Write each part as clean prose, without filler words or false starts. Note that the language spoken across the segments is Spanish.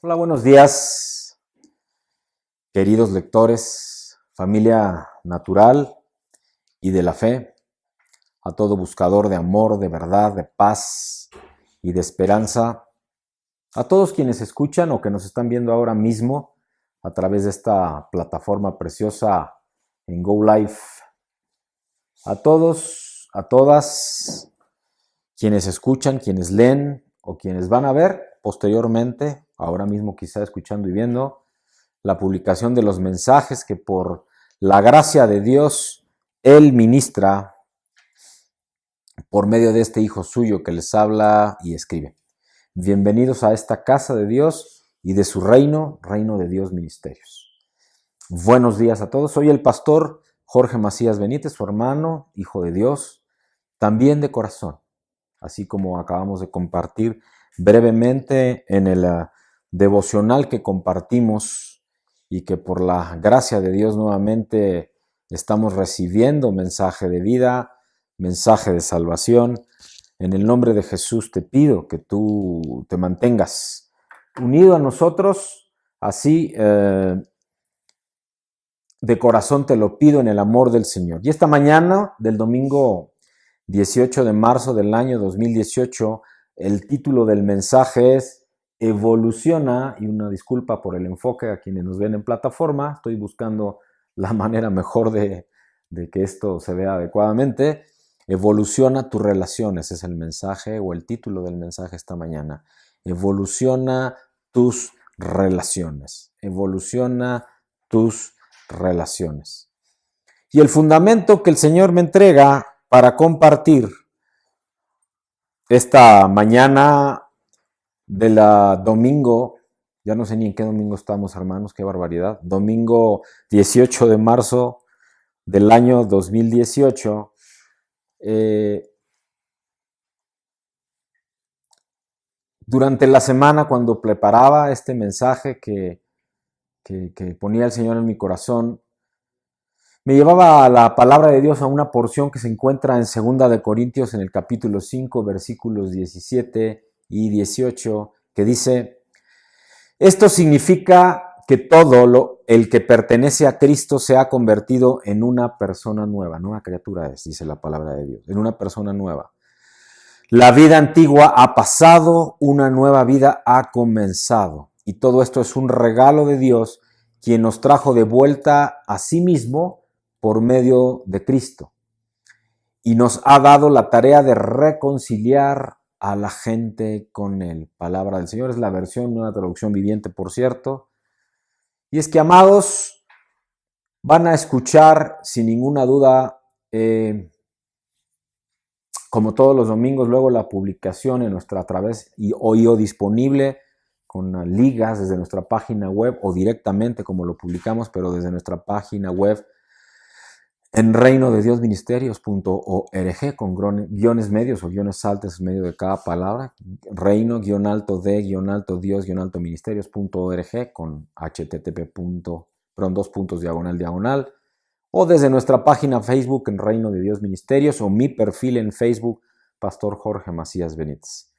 Hola, buenos días, queridos lectores, familia natural y de la fe, a todo buscador de amor, de verdad, de paz y de esperanza, a todos quienes escuchan o que nos están viendo ahora mismo a través de esta plataforma preciosa en Go Live, a todos, a todas quienes escuchan, quienes leen o quienes van a ver posteriormente, ahora mismo quizá escuchando y viendo, la publicación de los mensajes que por la gracia de Dios Él ministra por medio de este Hijo suyo que les habla y escribe. Bienvenidos a esta casa de Dios y de su reino, Reino de Dios Ministerios. Buenos días a todos. Soy el pastor Jorge Macías Benítez, su hermano, hijo de Dios, también de corazón, así como acabamos de compartir brevemente en el devocional que compartimos y que por la gracia de Dios nuevamente estamos recibiendo mensaje de vida, mensaje de salvación. En el nombre de Jesús te pido que tú te mantengas unido a nosotros, así de corazón te lo pido en el amor del Señor. Y esta mañana del domingo 18 de marzo del año 2018, el título del mensaje es Evoluciona, y una disculpa por el enfoque a quienes nos ven en plataforma, estoy buscando la manera mejor de que esto se vea adecuadamente. Evoluciona tus relaciones, es el mensaje o el título del mensaje esta mañana. Evoluciona tus relaciones, evoluciona tus relaciones. Y el fundamento que el Señor me entrega para compartir esta mañana de la domingo, ya no sé ni en qué domingo estamos, hermanos, qué barbaridad, domingo 18 de marzo del año 2018, durante la semana cuando preparaba este mensaje que ponía el Señor en mi corazón, me llevaba a la palabra de Dios a una porción que se encuentra en 2 de Corintios en el capítulo 5, versículos 17 y 18, que dice: esto significa que todo el que pertenece a Cristo se ha convertido en una persona nueva, nueva criatura es, dice la palabra de Dios, en una persona nueva. La vida antigua ha pasado, una nueva vida ha comenzado. Y todo esto es un regalo de Dios, quien nos trajo de vuelta a sí mismo por medio de Cristo. Y nos ha dado la tarea de reconciliar a la gente con Él. Palabra del Señor, es la versión, una traducción viviente, por cierto. Y es que, amados, van a escuchar sin ninguna duda, como todos los domingos, luego la publicación en nuestra través y o disponible con ligas desde nuestra página web o directamente como lo publicamos, pero desde nuestra página web en reinodediosministerios.org con guiones medios o guiones altos en medio de cada palabra, reino-de-dios-ministerios.org con http://, o desde nuestra página Facebook en Reino de Dios Ministerios o mi perfil en Facebook, Pastor Jorge Macías Benítez.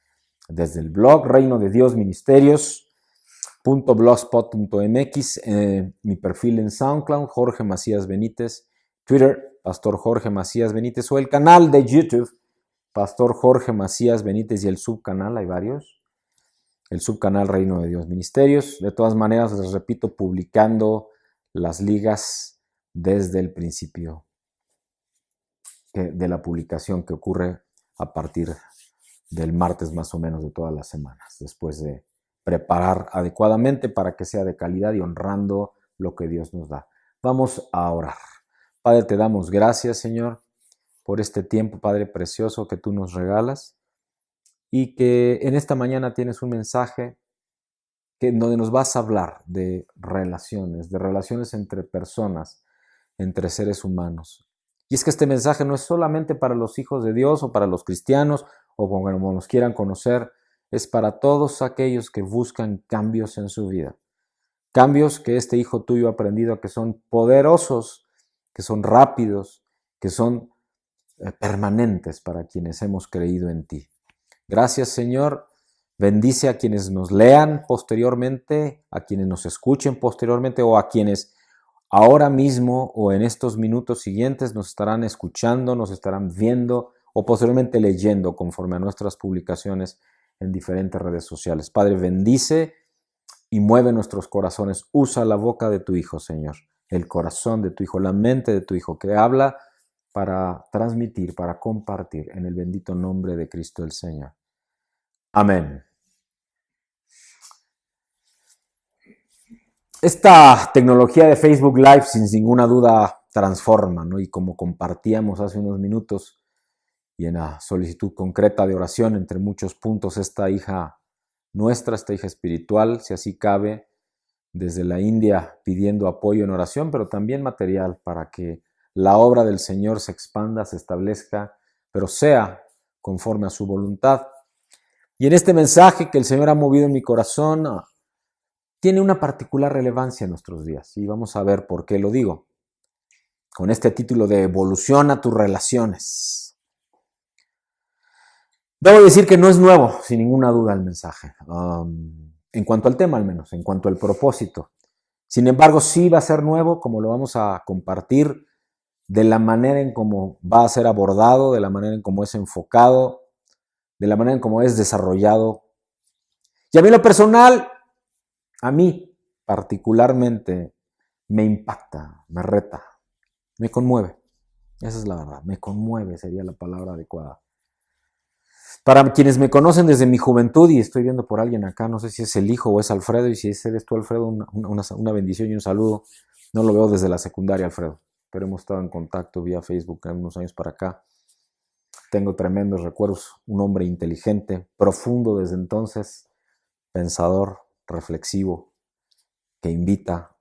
Desde el blog Reino de Dios Ministerios.blogspot.mx, mi perfil en SoundCloud, Jorge Macías Benítez, Twitter, Pastor Jorge Macías Benítez, o el canal de YouTube, Pastor Jorge Macías Benítez, y el subcanal, hay varios, el subcanal Reino de Dios Ministerios. De todas maneras, les repito, publicando las ligas desde el principio de la publicación que ocurre a partir del martes más o menos de todas las semanas, después de preparar adecuadamente para que sea de calidad y honrando lo que Dios nos da. Vamos a orar. Padre, te damos gracias, Señor, por este tiempo, Padre precioso, que tú nos regalas, y que en esta mañana tienes un mensaje donde nos vas a hablar de relaciones entre personas, entre seres humanos. Y es que este mensaje no es solamente para los hijos de Dios o para los cristianos o como nos quieran conocer, es para todos aquellos que buscan cambios en su vida. Cambios que este hijo tuyo ha aprendido que son poderosos, que son rápidos, que son permanentes para quienes hemos creído en ti. Gracias, Señor. Bendice a quienes nos lean posteriormente, a quienes nos escuchen posteriormente o a quienes ahora mismo o en estos minutos siguientes nos estarán escuchando, nos estarán viendo o posteriormente leyendo conforme a nuestras publicaciones en diferentes redes sociales. Padre, bendice y mueve nuestros corazones. Usa la boca de tu Hijo, Señor, el corazón de tu Hijo, la mente de tu Hijo, que habla para transmitir, para compartir, en el bendito nombre de Cristo el Señor. Amén. Esta tecnología de Facebook Live sin ninguna duda transforma, ¿no? Y como compartíamos hace unos minutos y en la solicitud concreta de oración entre muchos puntos, esta hija nuestra, esta hija espiritual, si así cabe, desde la India pidiendo apoyo en oración, pero también material para que la obra del Señor se expanda, se establezca, pero sea conforme a su voluntad. Y en este mensaje que el Señor ha movido en mi corazón, tiene una particular relevancia en nuestros días. Y vamos a ver por qué lo digo. Con este título de Evoluciona tus relaciones. Debo decir que no es nuevo, sin ninguna duda, el mensaje. En cuanto al tema, al menos, en cuanto al propósito. Sin embargo, sí va a ser nuevo, como lo vamos a compartir, de la manera en cómo va a ser abordado, de la manera en cómo es enfocado, de la manera en cómo es desarrollado. Y a mí lo personal, a mí particularmente, me impacta, me reta, me conmueve. Esa es la verdad, me conmueve sería la palabra adecuada. Para quienes me conocen desde mi juventud, y estoy viendo por alguien acá, no sé si es el hijo o es Alfredo, y si eres tú, Alfredo, una bendición y un saludo. No lo veo desde la secundaria, Alfredo, pero hemos estado en contacto vía Facebook unos años para acá. Tengo tremendos recuerdos, un hombre inteligente, profundo desde entonces, pensador, reflexivo, que invita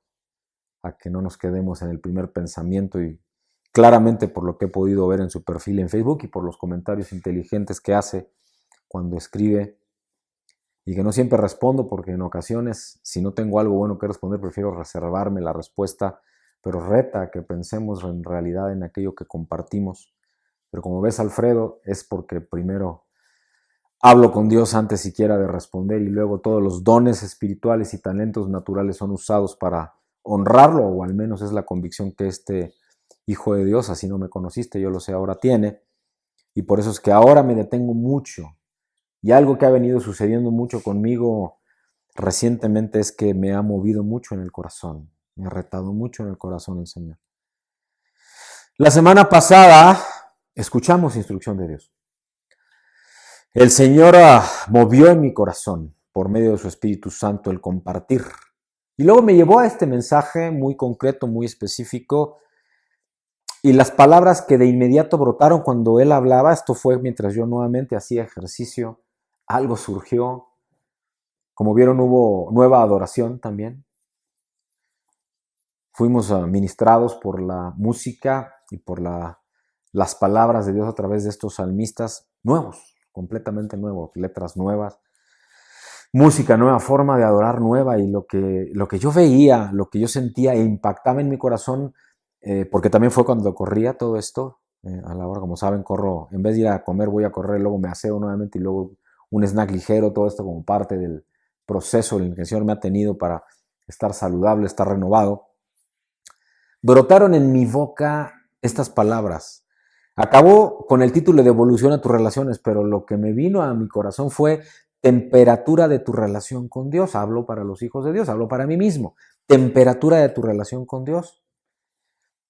a que no nos quedemos en el primer pensamiento y claramente por lo que he podido ver en su perfil en Facebook y por los comentarios inteligentes que hace cuando escribe y que no siempre respondo porque en ocasiones si no tengo algo bueno que responder prefiero reservarme la respuesta, pero reta que pensemos en realidad en aquello que compartimos. Pero como ves, Alfredo, es porque primero hablo con Dios antes siquiera de responder y luego todos los dones espirituales y talentos naturales son usados para honrarlo, o al menos es la convicción que este Hijo de Dios, así no me conociste, yo lo sé, ahora tiene. Y por eso es que ahora me detengo mucho. Y algo que ha venido sucediendo mucho conmigo recientemente es que me ha movido mucho en el corazón. Me ha retado mucho en el corazón el Señor. La semana pasada escuchamos instrucción de Dios. El Señor movió en mi corazón, por medio de su Espíritu Santo, el compartir. Y luego me llevó a este mensaje muy concreto, muy específico, y las palabras que de inmediato brotaron cuando él hablaba, esto fue mientras yo nuevamente hacía ejercicio, algo surgió. Como vieron, hubo nueva adoración también. Fuimos ministrados por la música y por las palabras de Dios a través de estos salmistas nuevos, completamente nuevos, letras nuevas, música nueva, forma de adorar nueva, y lo que yo veía, lo que yo sentía e impactaba en mi corazón, porque también fue cuando corría todo esto. A la hora, como saben, corro, en vez de ir a comer voy a correr, luego me aseo nuevamente y luego un snack ligero, todo esto como parte del proceso en el que el Señor me ha tenido para estar saludable, estar renovado. Brotaron en mi boca estas palabras. Acabó con el título de Evoluciona tus relaciones, pero lo que me vino a mi corazón fue temperatura de tu relación con Dios. Hablo para los hijos de Dios, hablo para mí mismo. Temperatura de tu relación con Dios.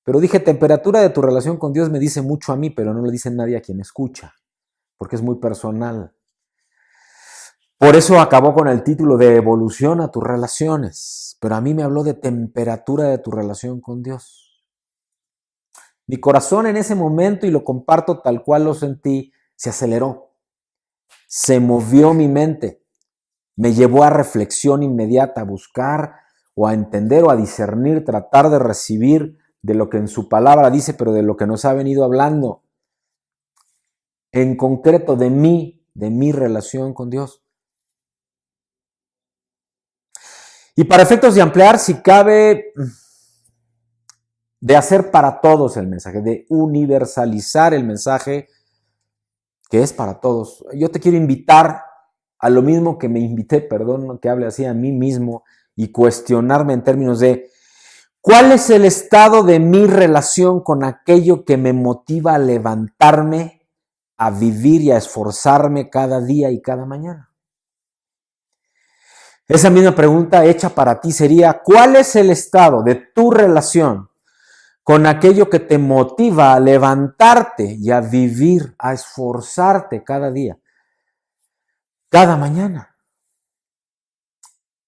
Pero dije, temperatura de tu relación con Dios me dice mucho a mí, pero no le dice nadie a quien escucha, porque es muy personal. Por eso acabó con el título de Evoluciona tus relaciones, pero a mí me habló de temperatura de tu relación con Dios. Mi corazón en ese momento, y lo comparto tal cual lo sentí, se aceleró. Se movió mi mente. Me llevó a reflexión inmediata, a buscar o a entender o a discernir, tratar de recibir de lo que en su palabra dice, pero de lo que nos ha venido hablando. En concreto, de mi relación con Dios. Y para efectos de ampliar, si cabe, de hacer para todos el mensaje, de universalizar el mensaje que es para todos. Yo te quiero invitar a lo mismo que me invité, perdón, que hable así a mí mismo y cuestionarme en términos de ¿cuál es el estado de mi relación con aquello que me motiva a levantarme, a vivir y a esforzarme cada día y cada mañana? Esa misma pregunta hecha para ti sería, ¿cuál es el estado de tu relación con aquello que te motiva a levantarte y a vivir, a esforzarte cada día, cada mañana?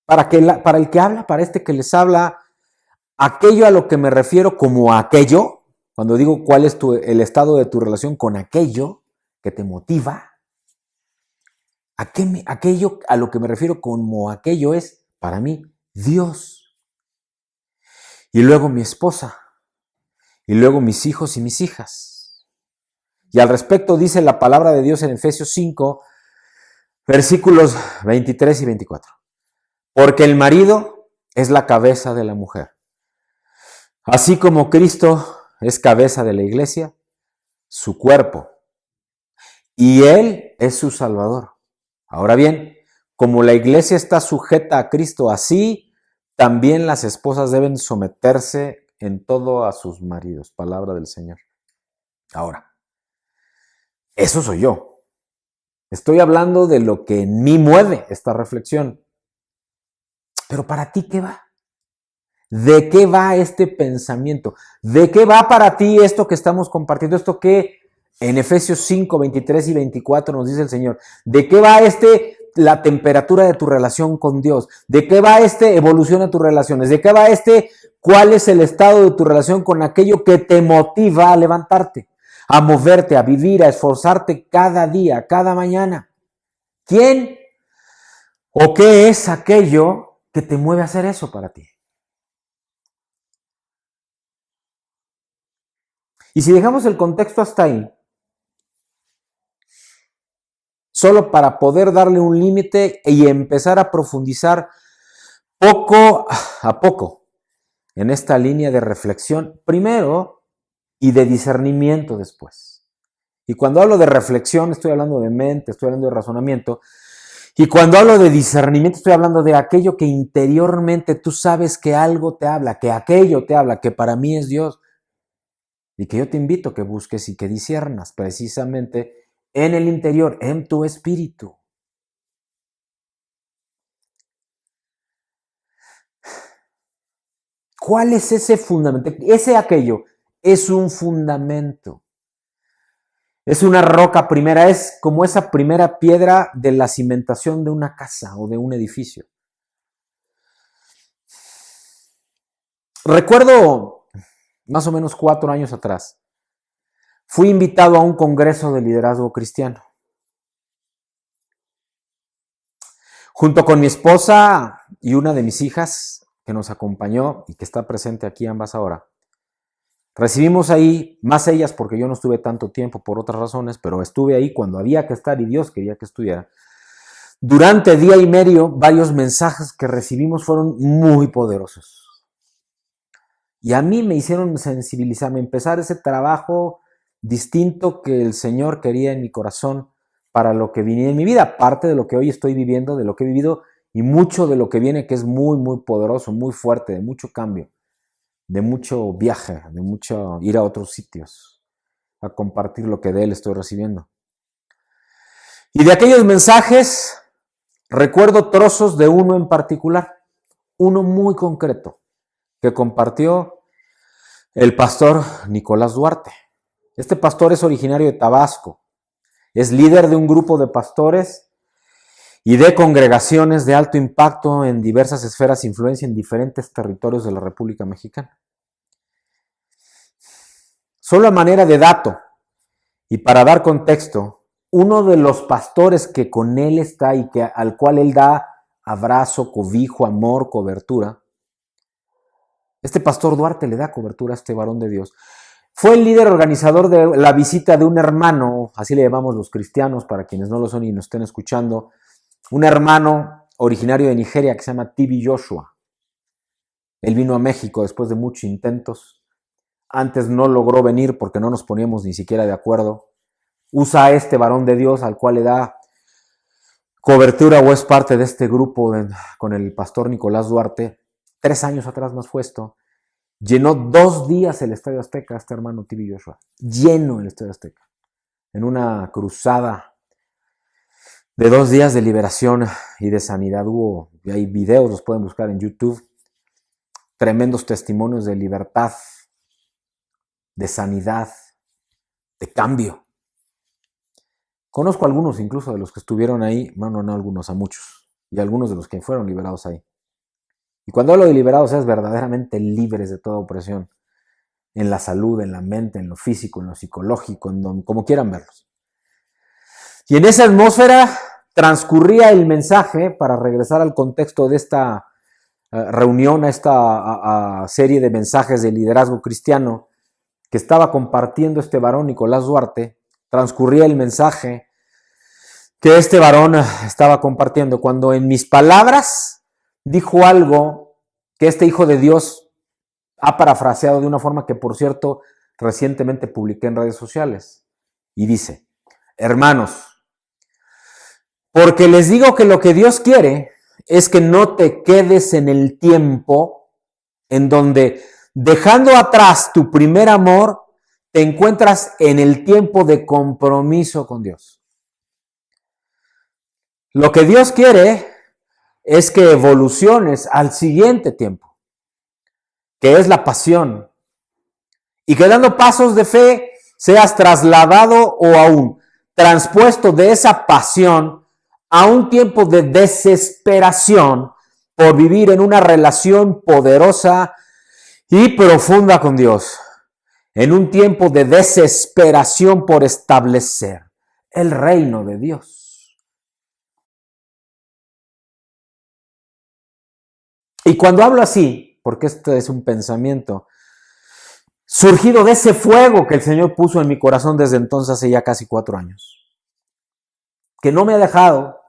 Para el que habla, para este que les habla, aquello a lo que me refiero como aquello, cuando digo cuál es el estado de tu relación con aquello que te motiva, aquello a lo que me refiero como aquello es, para mí, Dios. Y luego mi esposa. Y luego mis hijos y mis hijas. Y al respecto dice la palabra de Dios en Efesios 5, versículos 23 y 24. Porque el marido es la cabeza de la mujer. Así como Cristo es cabeza de la iglesia, su cuerpo. Y Él es su Salvador. Ahora bien, como la iglesia está sujeta a Cristo, así también las esposas deben someterse en todo a sus maridos. Palabra del Señor. Ahora, eso soy yo. Estoy hablando de lo que en mí mueve esta reflexión. Pero ¿para ti qué va? ¿De qué va este pensamiento? ¿De qué va para ti esto que estamos compartiendo? Esto que en Efesios 5, 23 y 24 nos dice el Señor. ¿De qué va la temperatura de tu relación con Dios? ¿De qué va evoluciona tus relaciones? ¿De qué va cuál es el estado de tu relación con aquello que te motiva a levantarte, a moverte, a vivir, a esforzarte cada día, cada mañana? ¿Quién o qué es aquello que te mueve a hacer eso para ti? Y si dejamos el contexto hasta ahí, solo para poder darle un límite y empezar a profundizar poco a poco en esta línea de reflexión, primero, y de discernimiento después. Y cuando hablo de reflexión, estoy hablando de mente, estoy hablando de razonamiento. Y cuando hablo de discernimiento, estoy hablando de aquello que interiormente tú sabes que algo te habla, que aquello te habla, que para mí es Dios. Y que yo te invito a que busques y que disciernas precisamente en el interior, en tu espíritu. ¿Cuál es ese fundamento? Aquello es un fundamento. Es una roca primera, es como esa primera piedra de la cimentación de una casa o de un edificio. Recuerdo más o menos 4 años atrás, fui invitado a un congreso de liderazgo cristiano. Junto con mi esposa y una de mis hijas que nos acompañó y que está presente aquí ambas ahora. Recibimos ahí, más ellas porque yo no estuve tanto tiempo por otras razones, pero estuve ahí cuando había que estar y Dios quería que estuviera. Durante día y medio, varios mensajes que recibimos fueron muy poderosos. Y a mí me hicieron sensibilizarme, empezar ese trabajo distinto que el Señor quería en mi corazón para lo que venía en mi vida, parte de lo que hoy estoy viviendo, de lo que he vivido y mucho de lo que viene que es muy, muy poderoso, muy fuerte, de mucho cambio, de mucho viaje, de mucho ir a otros sitios, a compartir lo que de Él estoy recibiendo. Y de aquellos mensajes recuerdo trozos de uno en particular, uno muy concreto, que compartió el pastor Nicolás Duarte. Este pastor es originario de Tabasco, es líder de un grupo de pastores y de congregaciones de alto impacto en diversas esferas de influencia en diferentes territorios de la República Mexicana. Solo a manera de dato y para dar contexto, uno de los pastores que con él está y al cual él da abrazo, cobijo, amor, cobertura, este pastor Duarte le da cobertura a este varón de Dios. Fue el líder organizador de la visita de un hermano, así le llamamos los cristianos para quienes no lo son y nos estén escuchando, un hermano originario de Nigeria que se llama T.B. Joshua. Él vino a México después de muchos intentos. Antes no logró venir porque no nos poníamos ni siquiera de acuerdo. Usa a este varón de Dios al cual le da cobertura o es parte de este grupo con el pastor Nicolás Duarte. 3 años atrás más fue esto. Llenó 2 días el Estadio Azteca, este hermano TV Joshua. Lleno el Estadio Azteca. En una cruzada de 2 días de liberación y de sanidad. Y hay videos, los pueden buscar en YouTube. Tremendos testimonios de libertad, de sanidad, de cambio. Conozco a algunos incluso de los que estuvieron ahí, bueno, no algunos, a muchos. Y algunos de los que fueron liberados ahí. Y cuando hablo de liberados es verdaderamente libres de toda opresión. En la salud, en la mente, en lo físico, en lo psicológico, como quieran verlos. Y en esa atmósfera transcurría el mensaje, para regresar al contexto de esta reunión, a esta serie de mensajes de liderazgo cristiano que estaba compartiendo este varón Nicolás Duarte. Transcurría el mensaje que este varón estaba compartiendo cuando en mis palabras dijo algo que este hijo de Dios ha parafraseado de una forma que, por cierto, recientemente publiqué en redes sociales. Y dice: hermanos, porque les digo que lo que Dios quiere es que no te quedes en el tiempo en donde, dejando atrás tu primer amor, te encuentras en el tiempo de compromiso con Dios. Lo que Dios quiere es que evoluciones al siguiente tiempo, que es la pasión, y que dando pasos de fe seas trasladado o aún transpuesto de esa pasión a un tiempo de desesperación por vivir en una relación poderosa y profunda con Dios, en un tiempo de desesperación por establecer el reino de Dios. Y cuando hablo así, porque esto es un pensamiento surgido de ese fuego que el Señor puso en mi corazón desde entonces, hace ya casi 4 años, que no me ha dejado,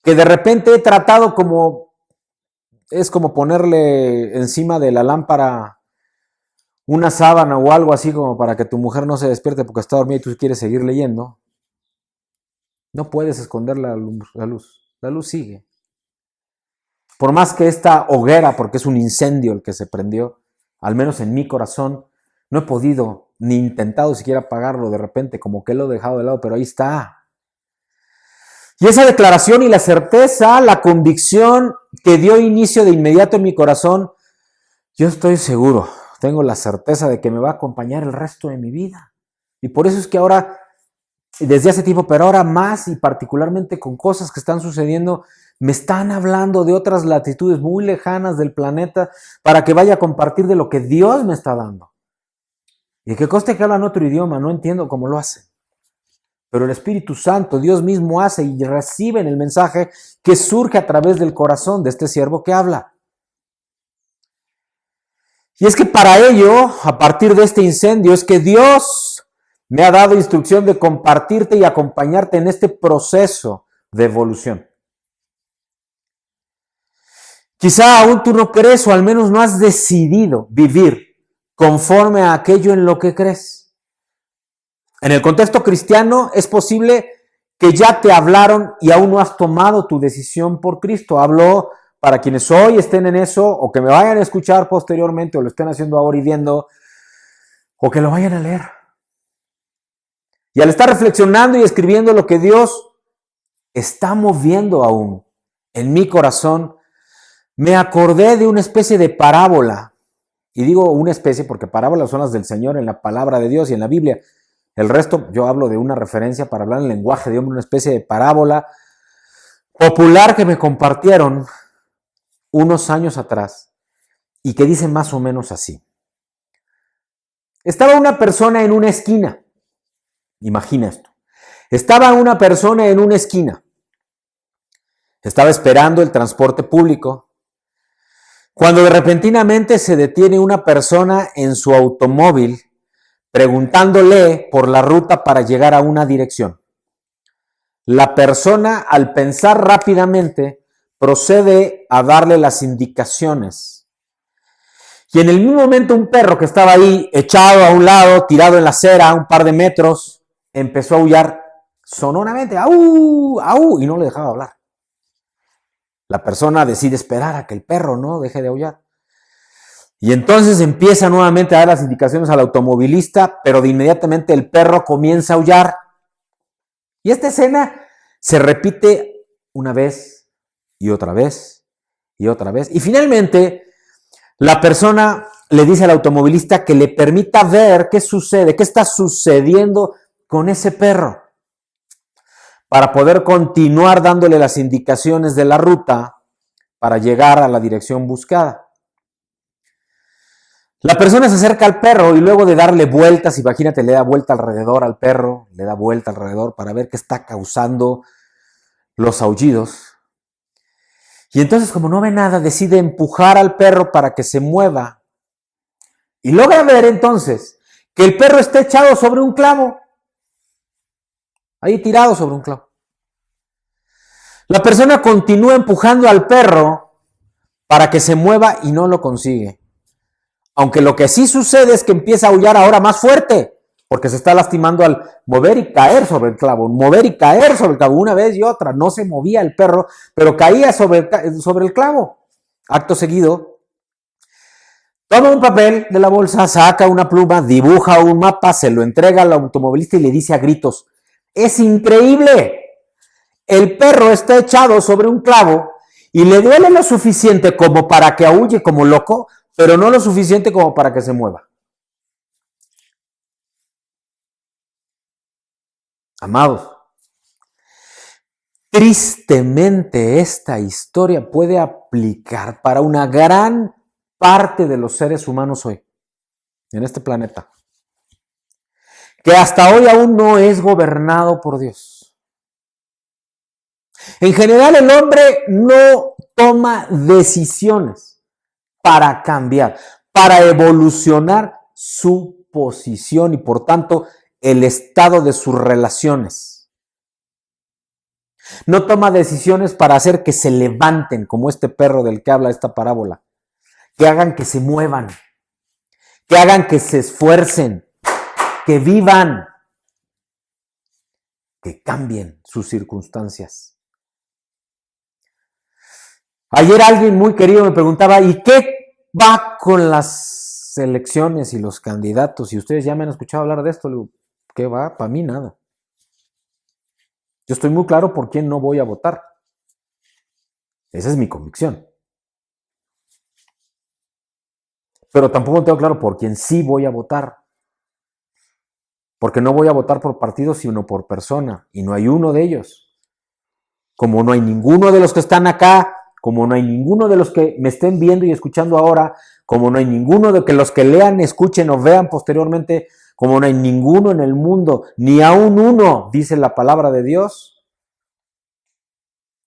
que de repente he tratado es como ponerle encima de la lámpara una sábana o algo así, como para que tu mujer no se despierte porque está dormida y tú quieres seguir leyendo. No puedes esconder la luz sigue. Por más que esta hoguera, porque es un incendio el que se prendió, al menos en mi corazón, no he podido ni intentado siquiera apagarlo de repente, como que lo he dejado de lado, pero ahí está. Y esa declaración y la certeza, la convicción que dio inicio de inmediato en mi corazón, yo estoy seguro, tengo la certeza de que me va a acompañar el resto de mi vida. Y por eso es que ahora, desde hace tiempo, pero ahora más y particularmente con cosas que están sucediendo, me están hablando de otras latitudes muy lejanas del planeta para que vaya a compartir de lo que Dios me está dando. Y que conste que hablan otro idioma, no entiendo cómo lo hacen. Pero el Espíritu Santo, Dios mismo hace y reciben el mensaje que surge a través del corazón de este siervo que habla. Y es que para ello, a partir de este incendio, es que Dios me ha dado instrucción de compartirte y acompañarte en este proceso de evolución. Quizá aún tú no crees o al menos no has decidido vivir conforme a aquello en lo que crees. En el contexto cristiano es posible que ya te hablaron y aún no has tomado tu decisión por Cristo. Hablo para quienes hoy estén en eso o que me vayan a escuchar posteriormente o lo estén haciendo ahora y viendo o que lo vayan a leer. Y al estar reflexionando y escribiendo lo que Dios está moviendo aún en mi corazón, me acordé de una especie de parábola. Y digo una especie porque parábolas son las del Señor en la palabra de Dios y en la Biblia. El resto yo hablo de una referencia para hablar en lenguaje de hombre, una especie de parábola popular que me compartieron unos años atrás y que dice más o menos así. Estaba una persona en una esquina. Imagina esto. Estaba una persona en una esquina. Estaba esperando el transporte público. Cuando de repentinamente se detiene una persona en su automóvil preguntándole por la ruta para llegar a una dirección. La persona, al pensar rápidamente, procede a darle las indicaciones. Y en el mismo momento un perro que estaba ahí, echado a un lado, tirado en la acera a un par de metros, empezó a aullar sonoramente, ¡au! ¡Au! Y no le dejaba hablar. La persona decide esperar a que el perro no deje de aullar. Y entonces empieza nuevamente a dar las indicaciones al automovilista, pero de inmediatamente el perro comienza a aullar. Y esta escena se repite una vez y otra vez y otra vez. Y finalmente la persona le dice al automovilista que le permita ver qué sucede, qué está sucediendo con ese perro, para poder continuar dándole las indicaciones de la ruta para llegar a la dirección buscada. La persona se acerca al perro y luego de darle vueltas, imagínate, le da vuelta alrededor al perro, le da vuelta alrededor para ver qué está causando los aullidos. Y entonces, como no ve nada, decide empujar al perro para que se mueva. Y logra ver entonces que el perro está echado sobre un clavo. Ahí tirado sobre un clavo. La persona continúa empujando al perro para que se mueva y no lo consigue. Aunque lo que sí sucede es que empieza a aullar ahora más fuerte, porque se está lastimando al mover y caer sobre el clavo, mover y caer sobre el clavo, una vez y otra. No se movía el perro, pero caía sobre el clavo. Acto seguido, toma un papel de la bolsa, saca una pluma, dibuja un mapa, se lo entrega al automovilista y le dice a gritos: ¡es increíble! El perro está echado sobre un clavo y le duele lo suficiente como para que aulle como loco, pero no lo suficiente como para que se mueva. Amados, tristemente esta historia puede aplicar para una gran parte de los seres humanos hoy, en este planeta, que hasta hoy aún no es gobernado por Dios. En general, el hombre no toma decisiones para cambiar, para evolucionar su posición y por tanto el estado de sus relaciones. No toma decisiones para hacer que se levanten, como este perro del que habla esta parábola, que hagan que se muevan, que hagan que se esfuercen, que vivan, que cambien sus circunstancias. Ayer alguien muy querido me preguntaba: ¿y qué va con las elecciones y los candidatos? Y ustedes ya me han escuchado hablar de esto. Le digo, ¿qué va? Para mí nada. Yo estoy muy claro por quién no voy a votar. Esa es mi convicción. Pero tampoco tengo claro por quién sí voy a votar. Porque no voy a votar por partido, sino por persona. Y no hay uno de ellos. Como no hay ninguno de los que están acá, como no hay ninguno de los que me estén viendo y escuchando ahora, como no hay ninguno de los que lean, escuchen o vean posteriormente, como no hay ninguno en el mundo, ni aún uno, dice la palabra de Dios,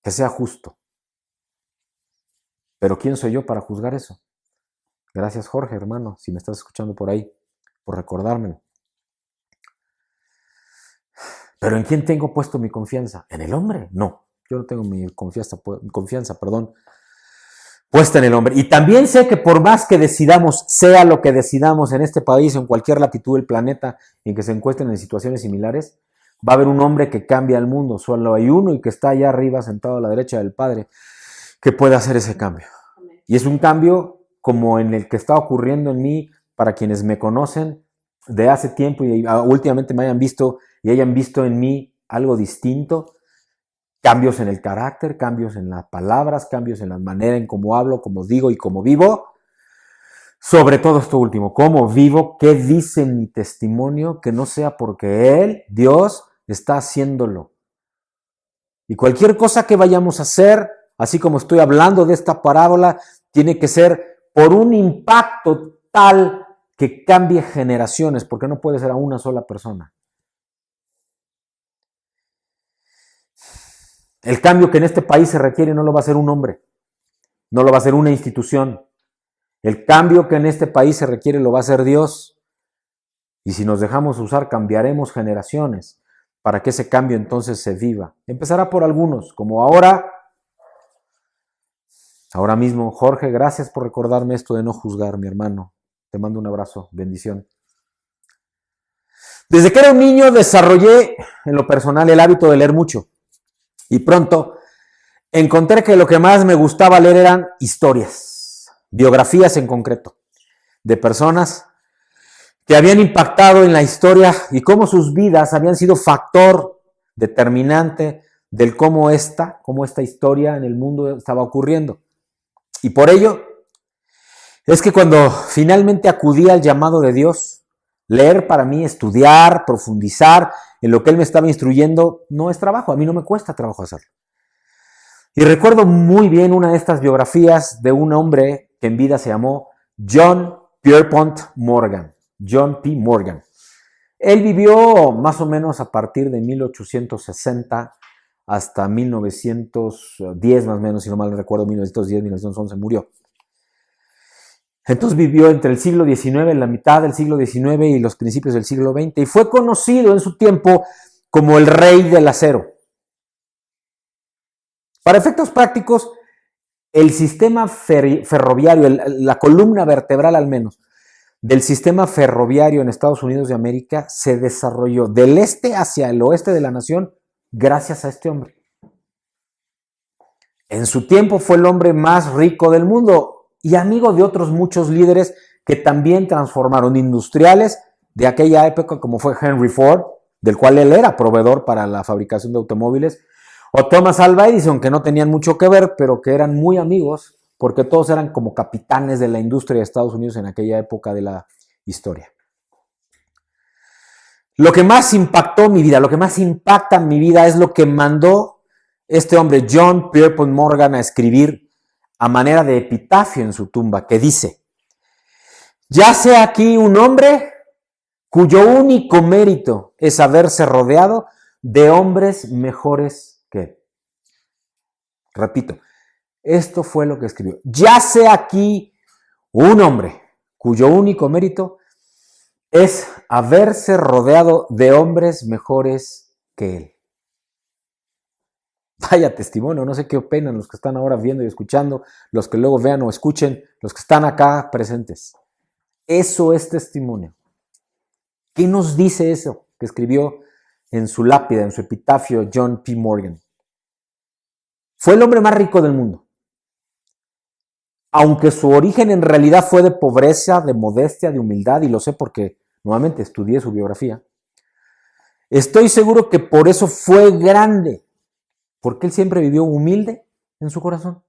que sea justo. Pero ¿quién soy yo para juzgar eso? Gracias, Jorge, hermano, si me estás escuchando por ahí, por recordármelo. ¿Pero en quién tengo puesto mi confianza? ¿En el hombre? No, yo no tengo mi confianza puesta en el hombre. Y también sé que por más que decidamos, sea lo que decidamos en este país o en cualquier latitud del planeta en que se encuentren en situaciones similares, va a haber un hombre que cambia el mundo. Solo hay uno y que está allá arriba sentado a la derecha del Padre que puede hacer ese cambio. Y es un cambio como en el que está ocurriendo en mí, para quienes me conocen de hace tiempo y últimamente me hayan visto y hayan visto en mí algo distinto. Cambios en el carácter, cambios en las palabras, cambios en la manera en cómo hablo, cómo digo y cómo vivo. Sobre todo esto último, cómo vivo, qué dice mi testimonio, que no sea porque Él, Dios, está haciéndolo. Y cualquier cosa que vayamos a hacer, así como estoy hablando de esta parábola, tiene que ser por un impacto tal que cambie generaciones, porque no puede ser a una sola persona. El cambio que en este país se requiere no lo va a hacer un hombre, no lo va a hacer una institución. El cambio que en este país se requiere lo va a hacer Dios. Y si nos dejamos usar, cambiaremos generaciones para que ese cambio entonces se viva. Empezará por algunos, como ahora mismo. Jorge, gracias por recordarme esto de no juzgar, mi hermano. Te mando un abrazo, bendición. Desde que era un niño desarrollé en lo personal el hábito de leer mucho y pronto encontré que lo que más me gustaba leer eran historias, biografías en concreto, de personas que habían impactado en la historia y cómo sus vidas habían sido factor determinante del cómo esta historia en el mundo estaba ocurriendo. Y por ello es que cuando finalmente acudí al llamado de Dios, leer para mí, estudiar, profundizar en lo que Él me estaba instruyendo, no es trabajo, a mí no me cuesta trabajo hacerlo. Y recuerdo muy bien una de estas biografías de un hombre que en vida se llamó John Pierpont Morgan. John P. Morgan. Él vivió más o menos a partir de 1860 hasta 1910, más o menos, si no mal recuerdo, 1910, 1911 murió. Entonces vivió entre el siglo XIX, la mitad del siglo XIX y los principios del siglo XX, y fue conocido en su tiempo como el rey del acero. Para efectos prácticos, el sistema ferroviario, la columna vertebral al menos, del sistema ferroviario en Estados Unidos de América se desarrolló del este hacia el oeste de la nación gracias a este hombre. En su tiempo fue el hombre más rico del mundo y amigo de otros muchos líderes que también transformaron, industriales de aquella época como fue Henry Ford, del cual él era proveedor para la fabricación de automóviles, o Thomas Alva Edison, que no tenían mucho que ver, pero que eran muy amigos, porque todos eran como capitanes de la industria de Estados Unidos en aquella época de la historia. Lo que más impactó mi vida, lo que más impacta mi vida es lo que mandó este hombre, John Pierpont Morgan, a escribir a manera de epitafio en su tumba, que dice: yace aquí un hombre cuyo único mérito es haberse rodeado de hombres mejores que él. Repito, esto fue lo que escribió. Yace aquí un hombre cuyo único mérito es haberse rodeado de hombres mejores que él. Vaya testimonio, no sé qué opinan los que están ahora viendo y escuchando, los que luego vean o escuchen, los que están acá presentes. Eso es testimonio. ¿Qué nos dice eso que escribió en su lápida, en su epitafio, John P. Morgan? Fue el hombre más rico del mundo. Aunque su origen en realidad fue de pobreza, de modestia, de humildad, y lo sé porque nuevamente estudié su biografía, estoy seguro que por eso fue grande, porque él siempre vivió humilde en su corazón.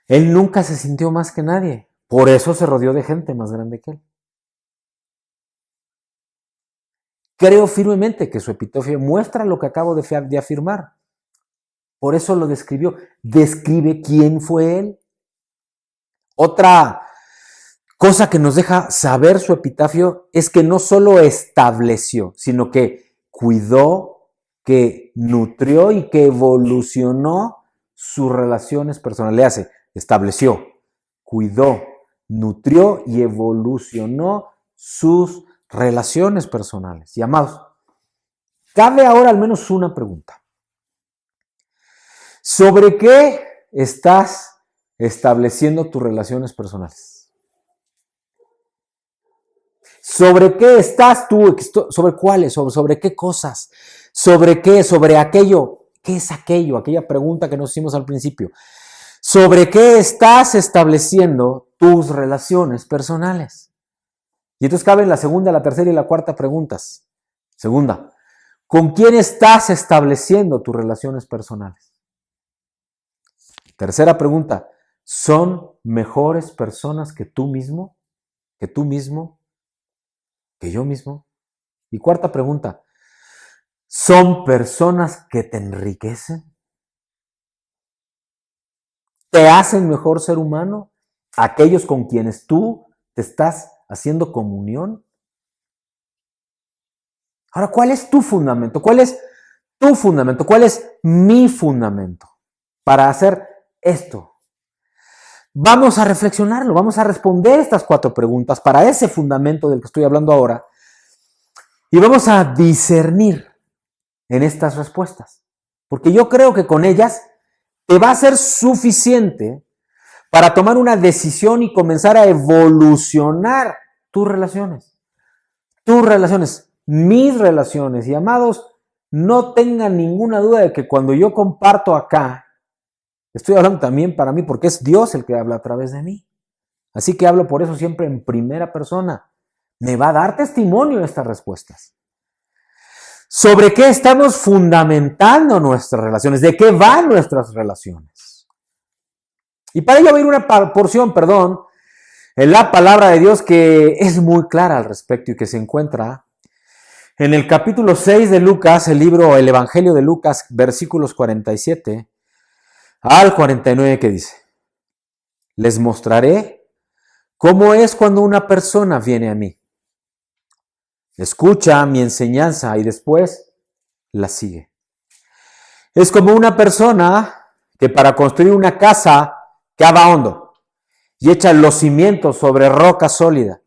Él nunca se sintió más que nadie, por eso se rodeó de gente más grande que él. Creo firmemente que su epitafio muestra lo que acabo de afirmar. Por eso lo describió. Describe quién fue él. Otra cosa que nos deja saber su epitafio es que no solo estableció, sino que cuidó, que nutrió y que evolucionó sus relaciones personales. Le hace, estableció, cuidó, nutrió y evolucionó sus relaciones personales. Y amados, cabe ahora al menos una pregunta. ¿Sobre qué estás estableciendo tus relaciones personales? ¿Sobre qué estás tú? ¿Sobre cuáles? ¿Sobre qué cosas? ¿Sobre qué? ¿Sobre aquello? ¿Qué es aquello? Aquella pregunta que nos hicimos al principio. ¿Sobre qué estás estableciendo tus relaciones personales? Y entonces caben la segunda, la tercera y la cuarta preguntas. Segunda, ¿con quién estás estableciendo tus relaciones personales? Tercera pregunta, ¿son mejores personas que tú mismo? ¿Que tú mismo? ¿Que yo mismo? Y cuarta pregunta, ¿son personas que te enriquecen? ¿Te hacen mejor ser humano? ¿Aquellos con quienes tú te estás haciendo comunión? Ahora, ¿cuál es tu fundamento? ¿Cuál es tu fundamento? ¿Cuál es mi fundamento para hacer esto? Vamos a reflexionarlo, vamos a responder estas 4 preguntas para ese fundamento del que estoy hablando ahora y vamos a discernir en estas respuestas, porque yo creo que con ellas te va a ser suficiente para tomar una decisión y comenzar a evolucionar tus relaciones tus relaciones, mis relaciones. Y amados, no tengan ninguna duda de que cuando yo comparto acá, estoy hablando también para mí, porque es Dios el que habla a través de mí. Así que hablo por eso siempre en primera persona. Me va a dar testimonio de estas respuestas. ¿Sobre qué estamos fundamentando nuestras relaciones? ¿De qué van nuestras relaciones? Y para ello va a ir una porción, en la palabra de Dios que es muy clara al respecto y que se encuentra en el capítulo 6 de Lucas, el Evangelio de Lucas, versículos 47 al 49, que dice: les mostraré cómo es cuando una persona viene a mí. Escucha mi enseñanza y después la sigue. Es como una persona que para construir una casa cava hondo y echa los cimientos sobre roca sólida.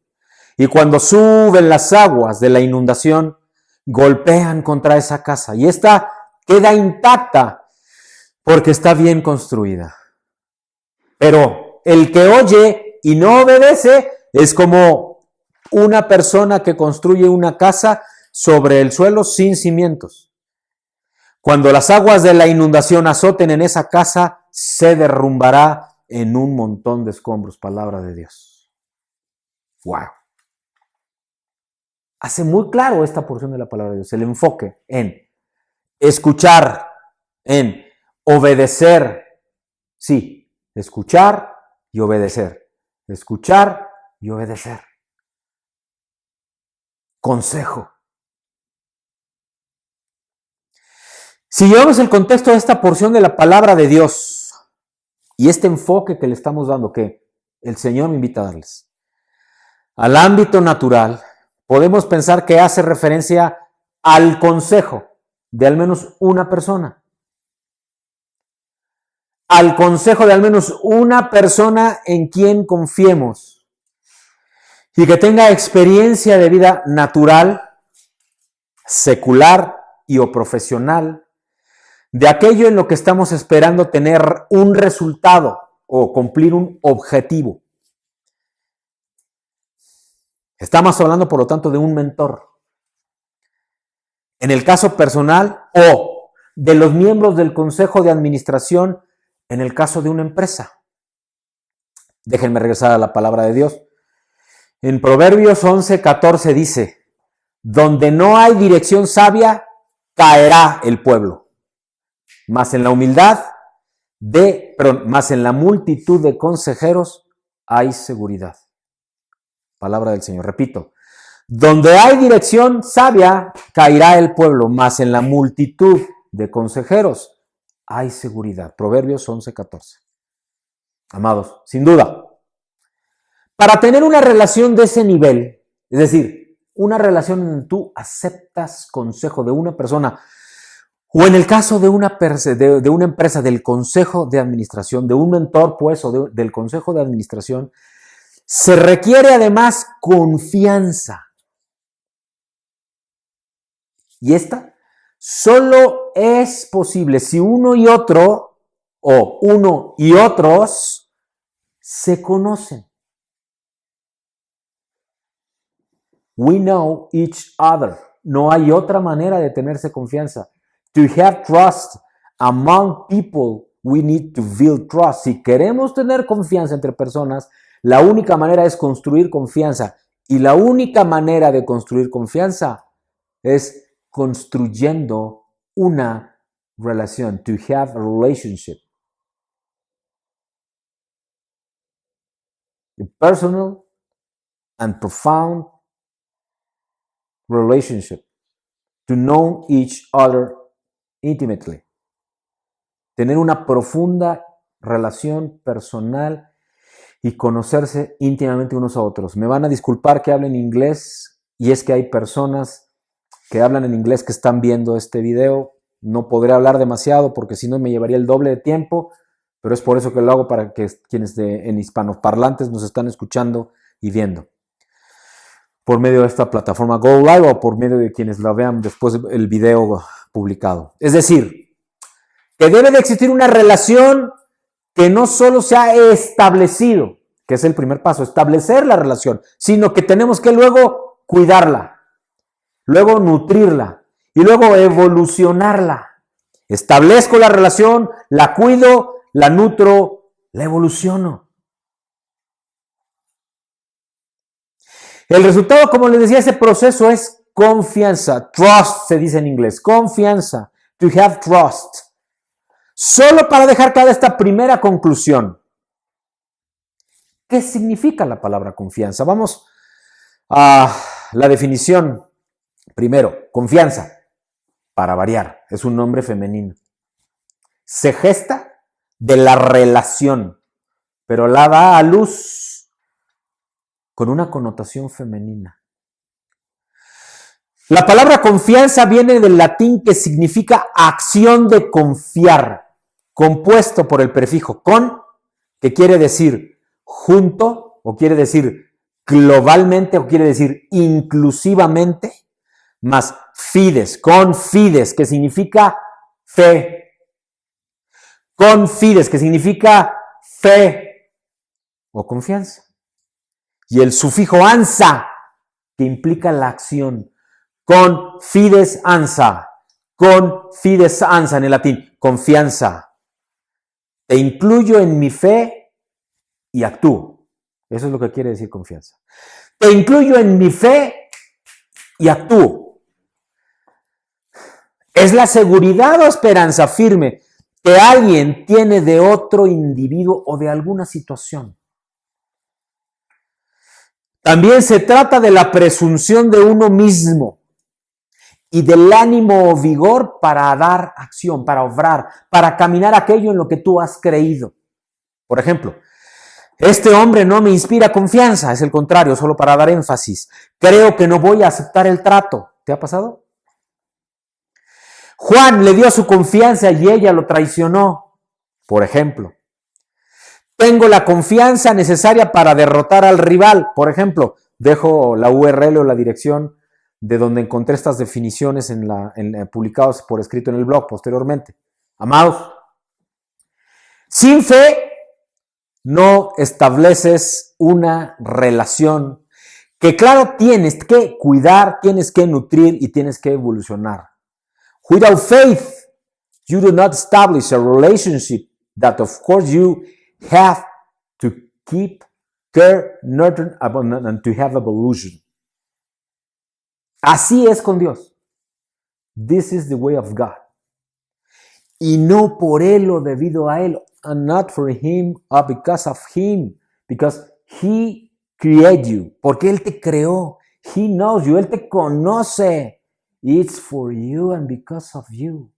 Y cuando suben las aguas de la inundación, golpean contra esa casa y esta queda intacta porque está bien construida. Pero el que oye y no obedece es como una persona que construye una casa sobre el suelo sin cimientos. Cuando las aguas de la inundación azoten en esa casa, se derrumbará en un montón de escombros. Palabra de Dios. ¡Wow! Hace muy claro esta porción de la palabra de Dios, el enfoque en escuchar, en obedecer. Sí, escuchar y obedecer. Escuchar y obedecer. Consejo. Si llevamos el contexto de esta porción de la palabra de Dios y este enfoque que le estamos dando, que el Señor me invita a darles, al ámbito natural, podemos pensar que hace referencia al consejo de al menos una persona. Al consejo de al menos una persona en quien confiemos y que tenga experiencia de vida natural, secular y o profesional, de aquello en lo que estamos esperando tener un resultado o cumplir un objetivo. Estamos hablando, por lo tanto, de un mentor. En el caso personal o de los miembros del consejo de administración en el caso de una empresa. Déjenme regresar a la palabra de Dios. En Proverbios 11:14 dice: donde no hay dirección sabia, caerá el pueblo. Mas en la multitud de consejeros hay seguridad. Palabra del Señor. Repito, donde hay dirección sabia, caerá el pueblo, mas en la multitud de consejeros hay seguridad. Proverbios 11:14. Amados, sin duda, para tener una relación de ese nivel, es decir, una relación en donde tú aceptas consejo de una persona, o en el caso de una empresa, del consejo de administración, de un mentor, pues, o del consejo de administración, se requiere además confianza. Y esta solo es posible si uno y otro, o uno y otros, se conocen. We know each other. No hay otra manera de tenerse confianza. To have trust among people, we need to build trust. Si queremos tener confianza entre personas, la única manera es construir confianza. Y la única manera de construir confianza es construyendo una relación. To have a relationship. A personal and profound relationship. To know each other intimately. Tener una profunda relación personal y conocerse íntimamente unos a otros. Me van a disculpar que hable en inglés, y es que hay personas que hablan en inglés que están viendo este video. No podré hablar demasiado porque si no me llevaría el doble de tiempo, pero es por eso que lo hago, para que quienes en hispanoparlantes nos están escuchando y viendo por medio de esta plataforma Go Live, o por medio de quienes la vean después del video publicado. Es decir, que debe de existir una relación que no solo se ha establecido, que es el primer paso, establecer la relación, sino que tenemos que luego cuidarla. luego nutrirla y luego evolucionarla. Establezco la relación, la cuido, la nutro, la evoluciono. El resultado, como les decía, ese proceso es confianza. Trust se dice en inglés. Confianza. To have trust. Solo para dejar clara esta primera conclusión. ¿Qué significa la palabra confianza? Vamos a la definición. Primero, confianza. Para variar, es un nombre femenino. Se gesta de la relación, pero la da a luz con una connotación femenina. La palabra confianza viene del latín que significa acción de confiar, compuesto por el prefijo con, que quiere decir junto, o quiere decir globalmente, o quiere decir inclusivamente, más fides, con fides, que significa fe. Con fides, que significa fe o confianza. Y el sufijo ansa, que implica la acción. Con fides ansa. Con fides ansa en el latín. Confianza. Te incluyo en mi fe y actúo. Eso es lo que quiere decir confianza. Te incluyo en mi fe y actúo. Es la seguridad o esperanza firme que alguien tiene de otro individuo o de alguna situación. También se trata de la presunción de uno mismo y del ánimo o vigor para dar acción, para obrar, para caminar aquello en lo que tú has creído. Por ejemplo, este hombre no me inspira confianza, es el contrario, solo para dar énfasis. Creo que no voy a aceptar el trato. ¿Te ha pasado? Juan le dio su confianza y ella lo traicionó. Por ejemplo, tengo la confianza necesaria para derrotar al rival. Por ejemplo, dejo la URL o la dirección de donde encontré estas definiciones publicados por escrito en el blog posteriormente. Amados, sin fe no estableces una relación que, claro, tienes que cuidar, tienes que nutrir y tienes que evolucionar. Without faith, you do not establish a relationship that, of course, you have to keep, care, nurture, and to have evolution. Así es con Dios. This is the way of God. Y no por Él o debido a Él, and not for Him or because of Him, because He created you, porque Él te creó. He knows you, Él te conoce. It's for you and because of you.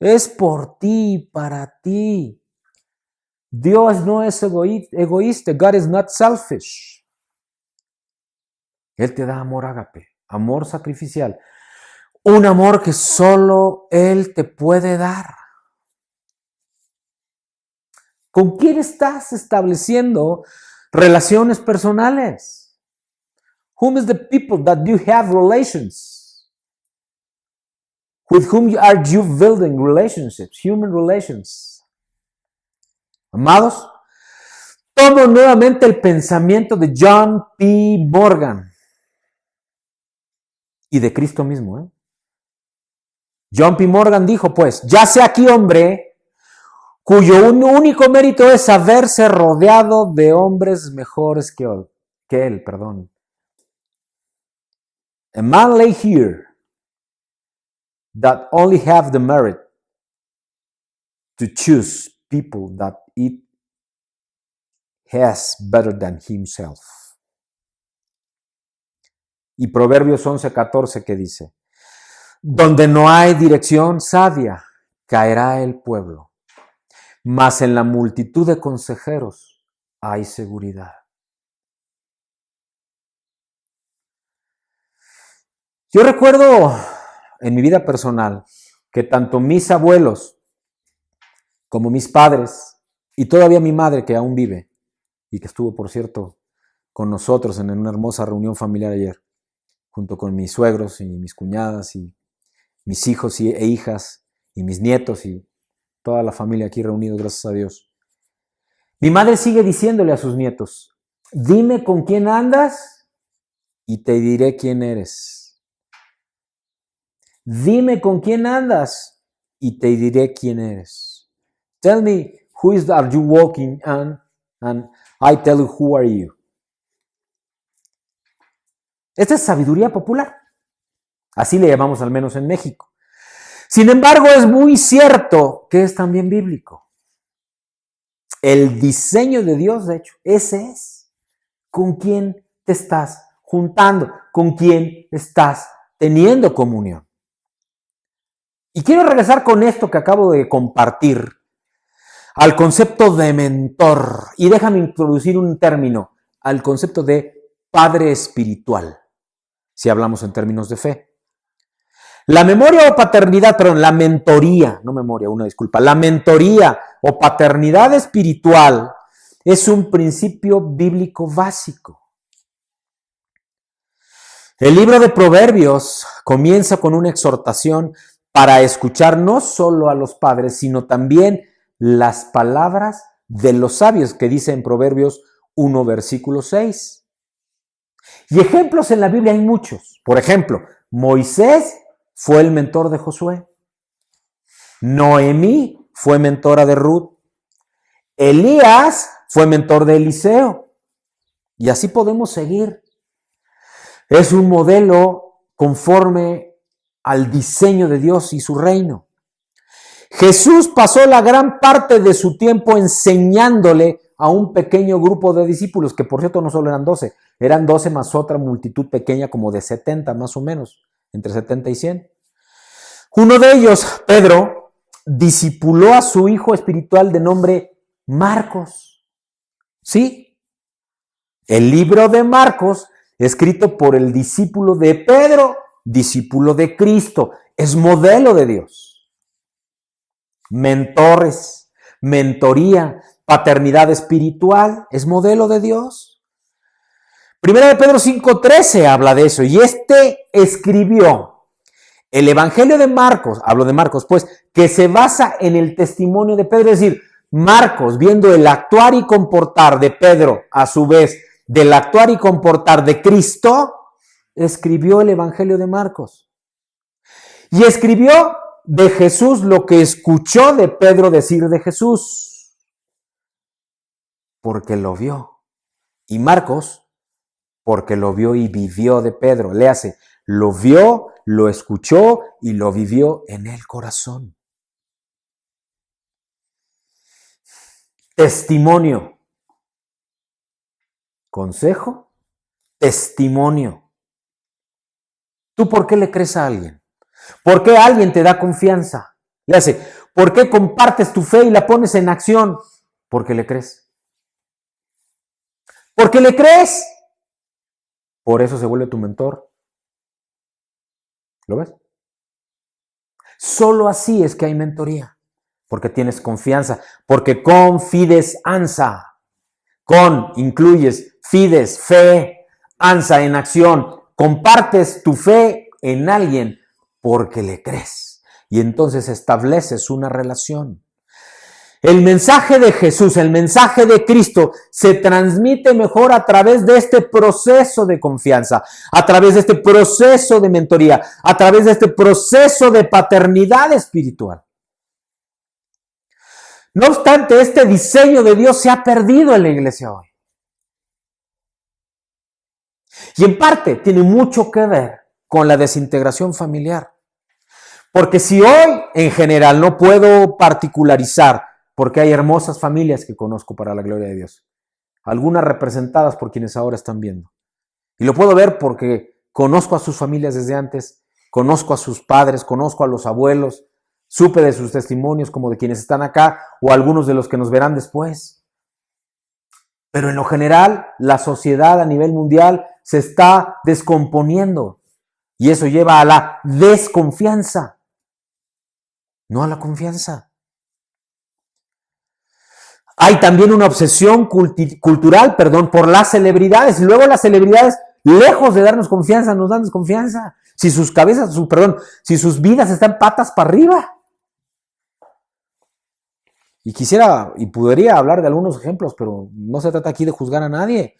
Es por ti, para ti. Dios no es egoísta. God is not selfish. Él te da amor ágape, amor sacrificial. Un amor que solo Él te puede dar. ¿Con quién estás estableciendo relaciones personales? Whom is the people that you have relations? With whom are you building relationships, human relations? Amados, tomo nuevamente el pensamiento de John P. Morgan y de Cristo mismo. John P. Morgan dijo, pues, ya sea aquí hombre cuyo único mérito es haberse rodeado de hombres mejores que él. A man lay here that only have the merit to choose people that it has better than himself. Y Proverbios 11:14 que dice, donde no hay dirección sabia, caerá el pueblo, mas en la multitud de consejeros hay seguridad. Yo recuerdo en mi vida personal que tanto mis abuelos como mis padres y todavía mi madre que aún vive y que estuvo, por cierto, con nosotros en una hermosa reunión familiar ayer, junto con mis suegros y mis cuñadas y mis hijos e hijas y mis nietos y toda la familia aquí reunidos, gracias a Dios. Mi madre sigue diciéndole a sus nietos, dime con quién andas y te diré quién eres. Dime con quién andas y te diré quién eres. Tell me who is are you walking on and I tell you who are you. Esta es sabiduría popular. Así le llamamos al menos en México. Sin embargo, es muy cierto que es también bíblico. El diseño de Dios, de hecho, ese es. ¿Con quién te estás juntando? ¿Con quién estás teniendo comunión? Y quiero regresar con esto que acabo de compartir al concepto de mentor. Y déjame introducir un término, al concepto de padre espiritual, si hablamos en términos de fe. La memoria o paternidad, la mentoría, la mentoría o paternidad espiritual es un principio bíblico básico. El libro de Proverbios comienza con una exhortación para escuchar no solo a los padres, sino también las palabras de los sabios, que dice en Proverbios 1, versículo 6. Y ejemplos en la Biblia hay muchos. Por ejemplo, Moisés fue el mentor de Josué. Noemí fue mentora de Ruth. Elías fue mentor de Eliseo. Y así podemos seguir. Es un modelo conforme al diseño de Dios y su reino. Jesús pasó la gran parte de su tiempo enseñándole a un pequeño grupo de discípulos, que por cierto no solo eran 12 más otra multitud pequeña como de 70 más o menos, entre 70 y 100. Uno de ellos, Pedro, discipuló a su hijo espiritual de nombre Marcos. Sí, el libro de Marcos, escrito por el discípulo de Pedro, discípulo de Cristo, es modelo de Dios. Mentores, mentoría, paternidad espiritual, es modelo de Dios. Primera de Pedro 5:13 habla de eso, y escribió el Evangelio de Marcos, hablo de Marcos pues, que se basa en el testimonio de Pedro, es decir, Marcos, viendo el actuar y comportar de Pedro, a su vez, del actuar y comportar de Cristo, escribió el Evangelio de Marcos. Y escribió de Jesús lo que escuchó de Pedro decir de Jesús, porque lo vio. Y Marcos, porque lo vio y vivió de Pedro. Léase, lo vio, lo escuchó y lo vivió en el corazón. Testimonio. Consejo, testimonio. ¿Tú por qué le crees a alguien? ¿Por qué alguien te da confianza? Léase, ¿por qué compartes tu fe y la pones en acción? Porque le crees. Porque le crees. Por eso se vuelve tu mentor. ¿Lo ves? Solo así es que hay mentoría. Porque tienes confianza. Porque con fides ansa. Con incluyes fides, fe, ansa en acción. Compartes tu fe en alguien porque le crees. Y entonces estableces una relación. El mensaje de Jesús, el mensaje de Cristo se transmite mejor a través de este proceso de confianza, a través de este proceso de mentoría, a través de este proceso de paternidad espiritual. No obstante, este diseño de Dios se ha perdido en la iglesia hoy. Y en parte tiene mucho que ver con la desintegración familiar. Porque si hoy, en general, no puedo particularizar, porque hay hermosas familias que conozco para la gloria de Dios, algunas representadas por quienes ahora están viendo. Y lo puedo ver porque conozco a sus familias desde antes, conozco a sus padres, conozco a los abuelos, supe de sus testimonios como de quienes están acá o algunos de los que nos verán después. Pero en lo general, la sociedad a nivel mundial se está descomponiendo y eso lleva a la desconfianza, no a la confianza. Hay también una obsesión cultural, por las celebridades. Y luego las celebridades, lejos de darnos confianza, nos dan desconfianza. Si sus sus vidas están patas para arriba. Y quisiera y podría hablar de algunos ejemplos, pero no se trata aquí de juzgar a nadie.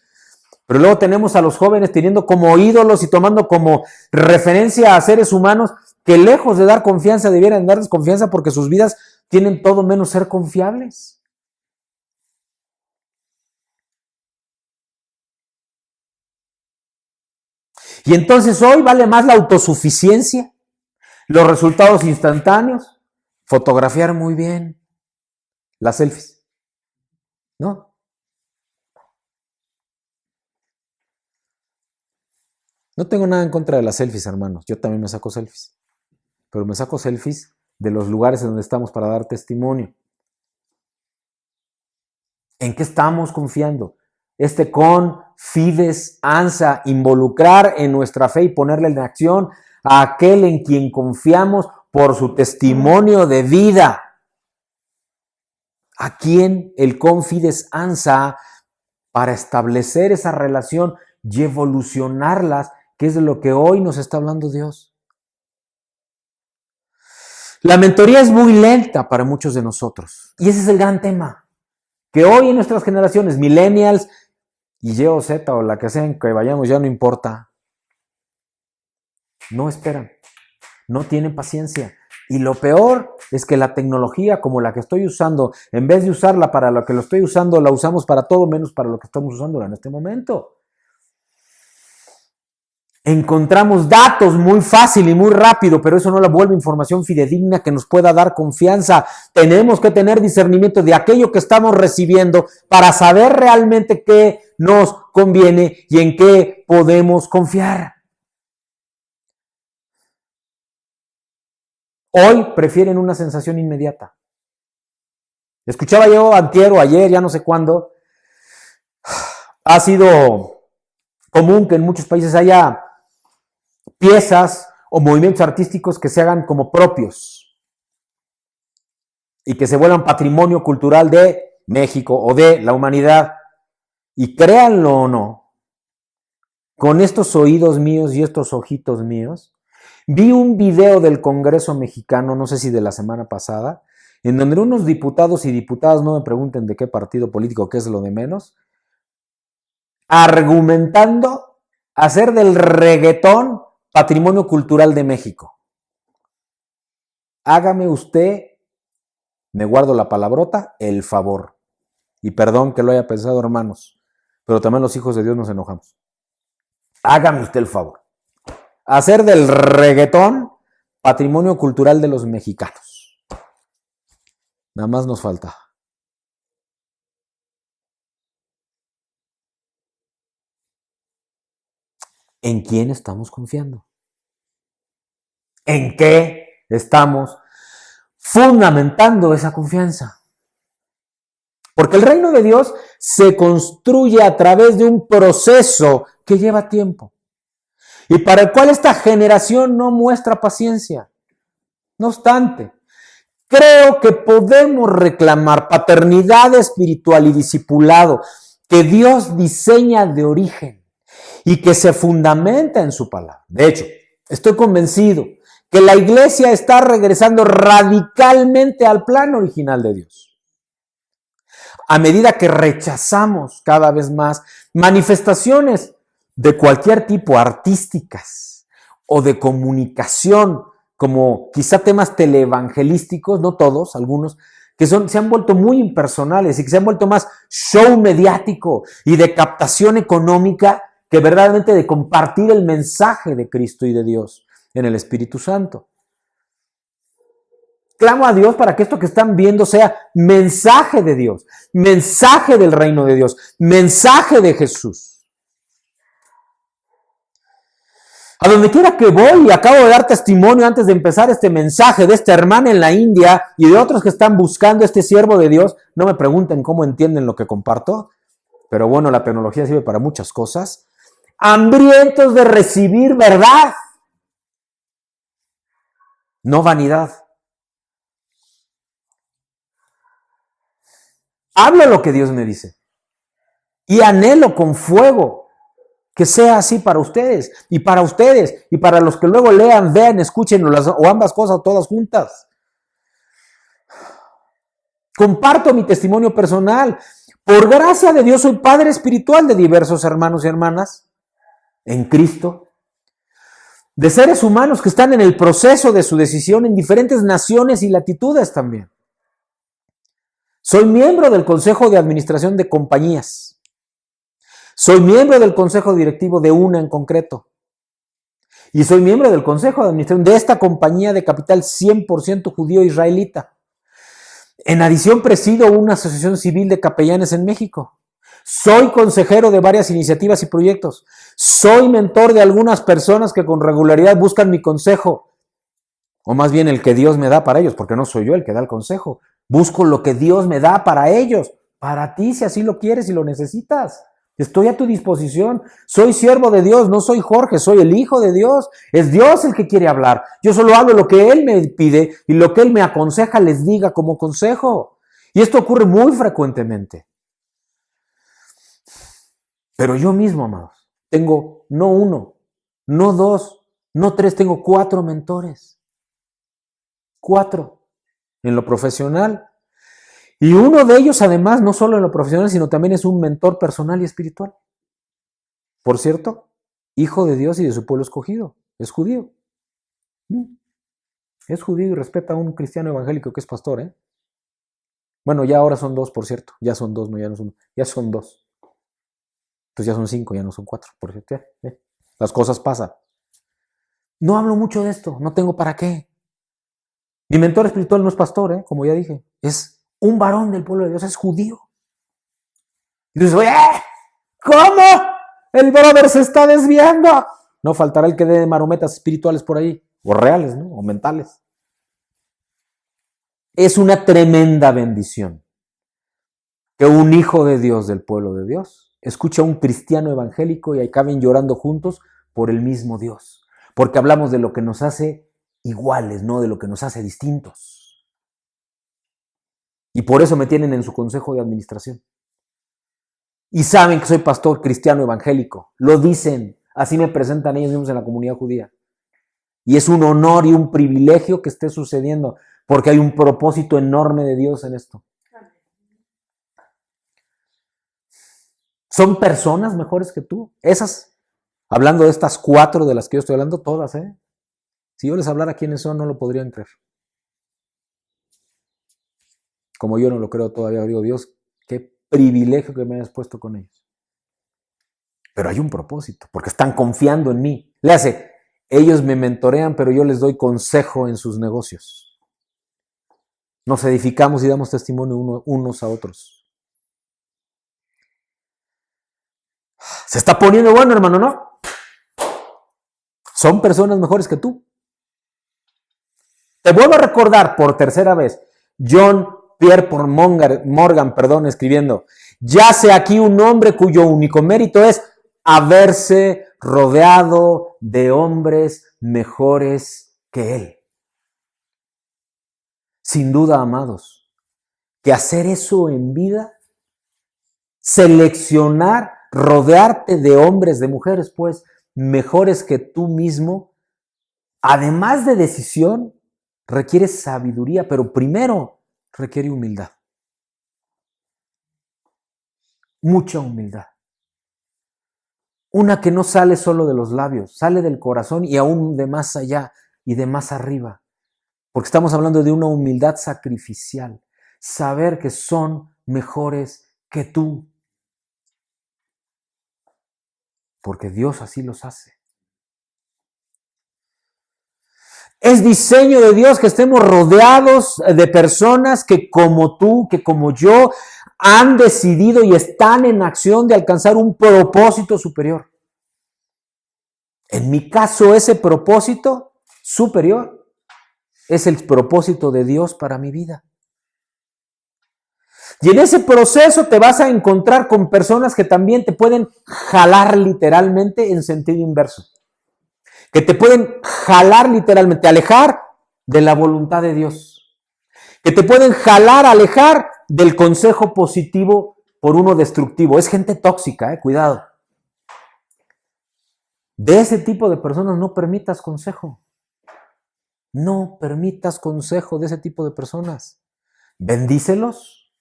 Pero luego tenemos a los jóvenes teniendo como ídolos y tomando como referencia a seres humanos que lejos de dar confianza debieran dar desconfianza porque sus vidas tienen todo menos ser confiables. Y entonces hoy vale más la autosuficiencia, los resultados instantáneos, fotografiar muy bien, las selfies, ¿no? No tengo nada en contra de las selfies, hermanos. Yo también me saco selfies. Pero me saco selfies de los lugares en donde estamos para dar testimonio. ¿En qué estamos confiando? Con fides, ansa, involucrar en nuestra fe y ponerle en acción a aquel en quien confiamos por su testimonio de vida. ¿A quién el confides ansa para establecer esa relación y evolucionarlas, que es de lo que hoy nos está hablando Dios? La mentoría es muy lenta para muchos de nosotros y ese es el gran tema, que hoy en nuestras generaciones, millennials y Y o Z o la que sea en que vayamos, ya no importa, no esperan, no tienen paciencia. Y lo peor es que la tecnología como la que estoy usando, en vez de usarla para lo que lo estoy usando, la usamos para todo menos para lo que estamos usándola en este momento. Encontramos datos muy fácil y muy rápido, pero eso no la vuelve información fidedigna que nos pueda dar confianza. Tenemos que tener discernimiento de aquello que estamos recibiendo para saber realmente qué nos conviene y en qué podemos confiar. Hoy prefieren una sensación inmediata. Escuchaba yo antier o ayer, ya no sé cuándo, ha sido común que en muchos países haya piezas o movimientos artísticos que se hagan como propios y que se vuelvan patrimonio cultural de México o de la humanidad. Y créanlo o no, con estos oídos míos y estos ojitos míos, vi un video del Congreso mexicano, no sé si de la semana pasada, en donde unos diputados y diputadas, no me pregunten de qué partido político, que es lo de menos, argumentando hacer del reggaetón patrimonio cultural de México. Hágame usted, me guardo la palabrota, el favor. Y perdón que lo haya pensado, hermanos, pero también los hijos de Dios nos enojamos. Hágame usted el favor. Hacer del reggaetón patrimonio cultural de los mexicanos. Nada más nos falta. ¿En quién estamos confiando? ¿En qué estamos fundamentando esa confianza? Porque el reino de Dios se construye a través de un proceso que lleva tiempo y para el cual esta generación no muestra paciencia. No obstante, creo que podemos reclamar paternidad espiritual y discipulado que Dios diseña de origen y que se fundamenta en su palabra. De hecho, estoy convencido que la iglesia está regresando radicalmente al plan original de Dios. A medida que rechazamos cada vez más manifestaciones de cualquier tipo, artísticas o de comunicación, como quizá temas teleevangelísticos, no todos, algunos, que se han vuelto muy impersonales y que se han vuelto más show mediático y de captación económica que verdaderamente de compartir el mensaje de Cristo y de Dios en el Espíritu Santo. Clamo a Dios para que esto que están viendo sea mensaje de Dios, mensaje del reino de Dios, mensaje de Jesús. A donde quiera que voy, y acabo de dar testimonio antes de empezar este mensaje de esta hermana en la India y de otros que están buscando este siervo de Dios, no me pregunten cómo entienden lo que comparto, pero bueno, la tecnología sirve para muchas cosas. Hambrientos de recibir verdad, no vanidad. Hablo lo que Dios me dice y anhelo con fuego que sea así para ustedes y para los que luego lean, vean, escuchen o ambas cosas todas juntas. Comparto mi testimonio personal. Por gracia de Dios soy padre espiritual de diversos hermanos y hermanas en Cristo. de seres humanos que están en el proceso de su decisión en diferentes naciones y latitudes también. Soy miembro del Consejo de Administración de compañías. Soy miembro del Consejo Directivo de una en concreto. Y soy miembro del Consejo de Administración de esta compañía de capital 100% judío israelita. En adición, presido una asociación civil de capellanes en México. Soy consejero de varias iniciativas y proyectos. Soy mentor de algunas personas que con regularidad buscan mi consejo. O más bien el que Dios me da para ellos, porque no soy yo el que da el consejo. Busco lo que Dios me da para ellos, para ti si así lo quieres y lo necesitas. Estoy a tu disposición. Soy siervo de Dios, no soy Jorge, soy el hijo de Dios. Es Dios el que quiere hablar. Yo solo hablo lo que Él me pide y lo que Él me aconseja les diga como consejo. Y esto ocurre muy frecuentemente. Pero yo mismo, amados, tengo no uno, no dos, no tres, tengo 4 mentores. 4 en lo profesional. Y uno de ellos, además, no solo en lo profesional, sino también es un mentor personal y espiritual. Por cierto, hijo de Dios y de su pueblo escogido. Es judío. Es judío y respeta a un cristiano evangélico que es pastor, ¿eh? Bueno, ya ahora son 2, por cierto. Ya son 2, no, ya no son, ya son 2. Entonces ya son 5, ya no son 4, por cierto. Las cosas pasan. No hablo mucho de esto, no tengo para qué. Mi mentor espiritual no es pastor, como ya dije. Es un varón del pueblo de Dios, es judío. Y dices, oye, ¿cómo? El brother se está desviando. No faltará el que dé marometas espirituales por ahí, o reales, ¿no? O mentales. Es una tremenda bendición que un hijo de Dios del pueblo de Dios escuche a un cristiano evangélico y acaben llorando juntos por el mismo Dios. Porque hablamos de lo que nos hace iguales, no de lo que nos hace distintos. Y por eso me tienen en su consejo de administración. Y saben que soy pastor cristiano evangélico. Lo dicen. Así me presentan ellos mismos en la comunidad judía. Y es un honor y un privilegio que esté sucediendo, porque hay un propósito enorme de Dios en esto. Son personas mejores que tú. Esas, hablando de estas 4 de las que yo estoy hablando, todas, ¿eh? Si yo les hablara quiénes son, no lo podrían creer. Como yo no lo creo todavía, digo, Dios, qué privilegio que me hayas puesto con ellos. Pero hay un propósito, porque están confiando en mí. Le hace, ellos me mentorean, pero yo les doy consejo en sus negocios. Nos edificamos y damos testimonio unos a otros. Se está poniendo bueno, hermano, ¿no? Son personas mejores que tú. Te vuelvo a recordar por tercera vez, John Pierre Morgan, escribiendo, yace aquí un hombre cuyo único mérito es haberse rodeado de hombres mejores que él. Sin duda, amados, que hacer eso en vida, seleccionar, rodearte de hombres, de mujeres, pues, mejores que tú mismo, además de decisión, requiere sabiduría, pero primero requiere humildad. Mucha humildad. Una que no sale solo de los labios, sale del corazón y aún de más allá y de más arriba. Porque estamos hablando de una humildad sacrificial. Saber que son mejores que tú. Porque Dios así los hace. Es diseño de Dios que estemos rodeados de personas que como tú, que como yo, han decidido y están en acción de alcanzar un propósito superior. En mi caso, ese propósito superior es el propósito de Dios para mi vida. Y en ese proceso te vas a encontrar con personas que también te pueden jalar literalmente en sentido inverso. Que te pueden jalar literalmente, alejar de la voluntad de Dios. Que te pueden jalar, alejar del consejo positivo por uno destructivo. Es gente tóxica, cuidado. De ese tipo de personas no permitas consejo. No permitas consejo de ese tipo de personas. Bendícelos,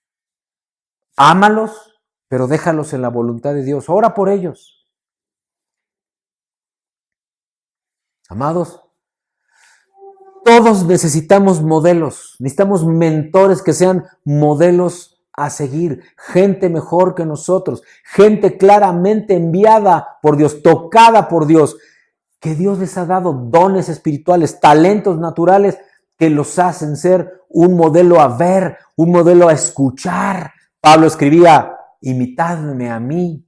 ámalos, pero déjalos en la voluntad de Dios. Ora por ellos. Amados, todos necesitamos modelos, necesitamos mentores que sean modelos a seguir, gente mejor que nosotros, gente claramente enviada por Dios, tocada por Dios, que Dios les ha dado dones espirituales, talentos naturales que los hacen ser un modelo a ver, un modelo a escuchar. Pablo escribía, imitadme a mí,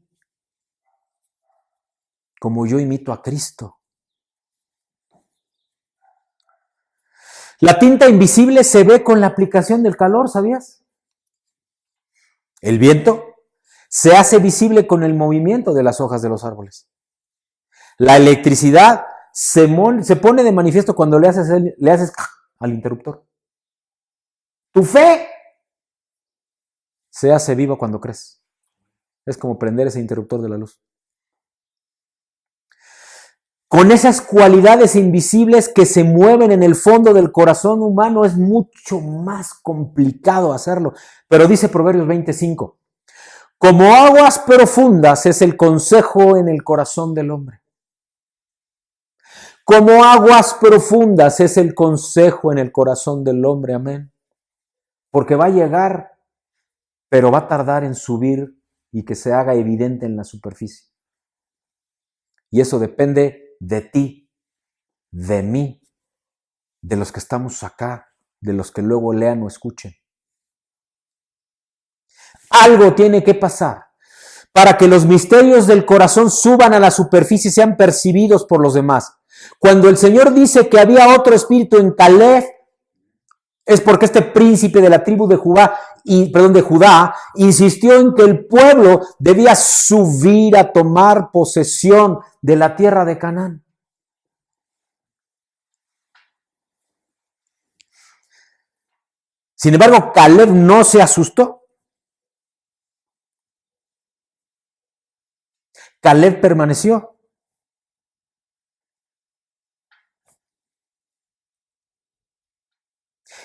como yo imito a Cristo. La tinta invisible se ve con la aplicación del calor, ¿sabías? El viento se hace visible con el movimiento de las hojas de los árboles. La electricidad se pone de manifiesto cuando le haces al interruptor. Tu fe se hace viva cuando crees. Es como prender ese interruptor de la luz. Con esas cualidades invisibles que se mueven en el fondo del corazón humano es mucho más complicado hacerlo. Pero dice Proverbios 25, como aguas profundas es el consejo en el corazón del hombre. Como aguas profundas es el consejo en el corazón del hombre, amén. Porque va a llegar, pero va a tardar en subir y que se haga evidente en la superficie. Y eso depende de ti, de mí, de los que estamos acá, de los que luego lean o escuchen. Algo tiene que pasar para que los misterios del corazón suban a la superficie y sean percibidos por los demás. Cuando el Señor dice que había otro espíritu en Caleb, es porque este príncipe de la tribu de Judá insistió en que el pueblo debía subir a tomar posesión de la tierra de Canaán. Sin embargo, Caleb no se asustó. Caleb permaneció.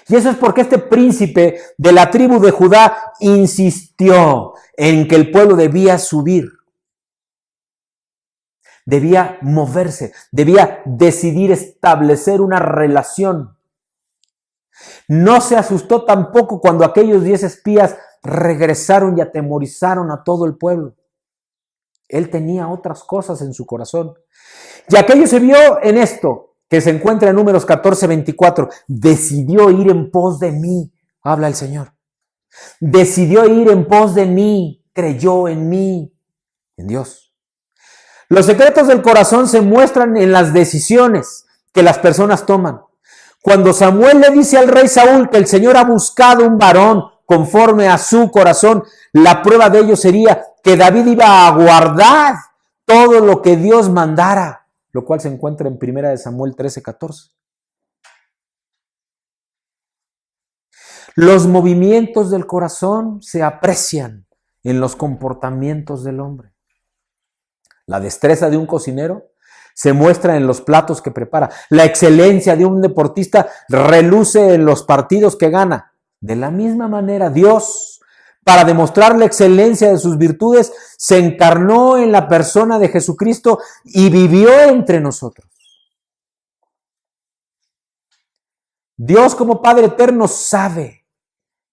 Y eso es porque este príncipe de la tribu de Judá insistió en que el pueblo debía subir, debía moverse, debía decidir establecer una relación. No se asustó tampoco cuando aquellos 10 espías regresaron y atemorizaron a todo el pueblo. Él tenía otras cosas en su corazón. Y aquello se vio en esto, que se encuentra en Números 14:24. Decidió ir en pos de mí, habla el Señor. Decidió ir en pos de mí, creyó en mí, en Dios. Los secretos del corazón se muestran en las decisiones que las personas toman. Cuando Samuel le dice al rey Saúl que el Señor ha buscado un varón conforme a su corazón, la prueba de ello sería que David iba a guardar todo lo que Dios mandara, lo cual se encuentra en 1 Samuel 13:14. Los movimientos del corazón se aprecian en los comportamientos del hombre. La destreza de un cocinero se muestra en los platos que prepara. La excelencia de un deportista reluce en los partidos que gana. De la misma manera, Dios, para demostrar la excelencia de sus virtudes, se encarnó en la persona de Jesucristo y vivió entre nosotros. Dios, como Padre eterno, sabe,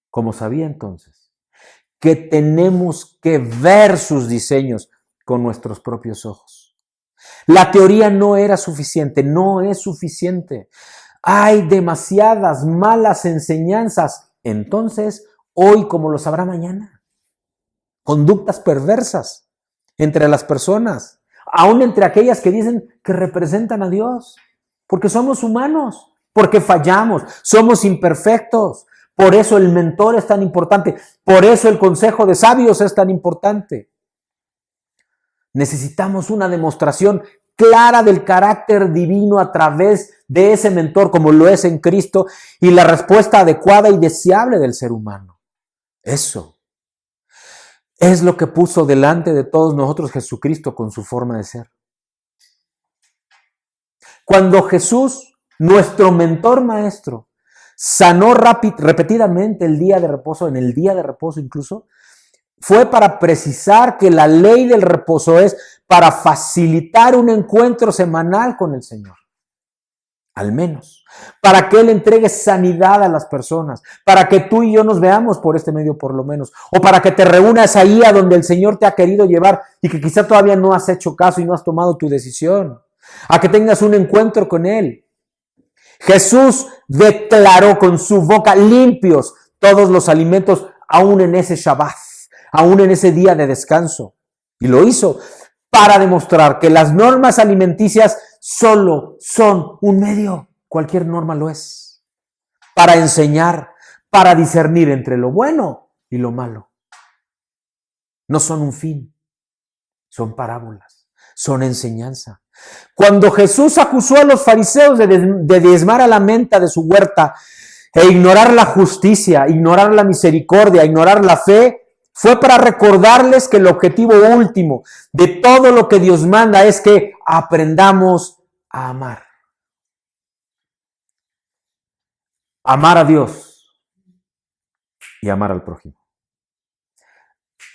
como sabía entonces, que tenemos que ver sus diseños con nuestros propios ojos. La teoría no era suficiente, no es suficiente. Hay demasiadas malas enseñanzas. Entonces, hoy como lo sabrá mañana, conductas perversas entre las personas, aún entre aquellas que dicen que representan a Dios, porque somos humanos, porque fallamos, somos imperfectos. Por eso el mentor es tan importante, por eso el consejo de sabios es tan importante. Necesitamos una demostración clara del carácter divino a través de ese mentor, como lo es en Cristo, y la respuesta adecuada y deseable del ser humano. Eso es lo que puso delante de todos nosotros Jesucristo con su forma de ser. Cuando Jesús, nuestro mentor maestro, sanó repetidamente el día de reposo, en el día de reposo incluso, fue para precisar que la ley del reposo es para facilitar un encuentro semanal con el Señor. al menos, para que Él entregue sanidad a las personas, para que tú y yo nos veamos por este medio por lo menos, o para que te reúnas ahí a donde el Señor te ha querido llevar y que quizá todavía no has hecho caso y no has tomado tu decisión, a que tengas un encuentro con Él. Jesús declaró con su boca limpios todos los alimentos, aún en ese Shabbat, aún en ese día de descanso. Y lo hizo para demostrar que las normas alimenticias solo son un medio. Cualquier norma lo es. Para enseñar, para discernir entre lo bueno y lo malo. No son un fin, son parábolas, son enseñanza. Cuando Jesús acusó a los fariseos de diezmar a la menta de su huerta e ignorar la justicia, ignorar la misericordia, ignorar la fe, fue para recordarles que el objetivo último de todo lo que Dios manda es que aprendamos a amar. Amar a Dios y amar al prójimo.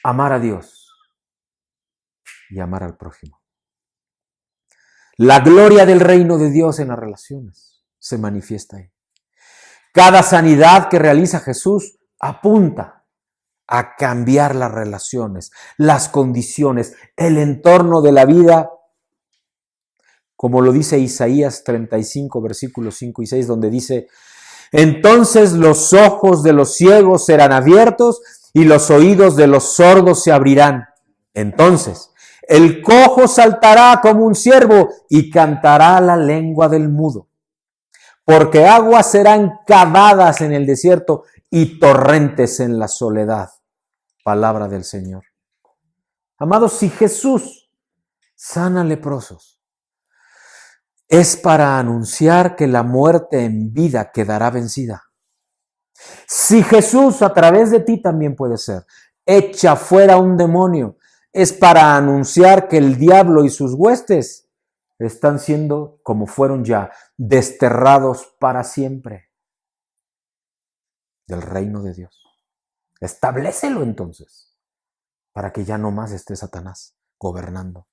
Amar a Dios y amar al prójimo. La gloria del reino de Dios en las relaciones se manifiesta ahí. Cada sanidad que realiza Jesús apunta a cambiar las relaciones, las condiciones, el entorno de la vida, como lo dice Isaías 35, versículos 5 y 6, donde dice: entonces los ojos de los ciegos serán abiertos y los oídos de los sordos se abrirán. Entonces el cojo saltará como un ciervo y cantará la lengua del mudo. Porque aguas serán cavadas en el desierto y torrentes en la soledad. Palabra del Señor. Amados, si Jesús sana leprosos, es para anunciar que la muerte en vida quedará vencida. Si Jesús a través de ti también puede ser, echa fuera un demonio, es para anunciar que el diablo y sus huestes están siendo, como fueron ya, desterrados para siempre del reino de Dios. Establécelo entonces, para que ya no más esté Satanás gobernando.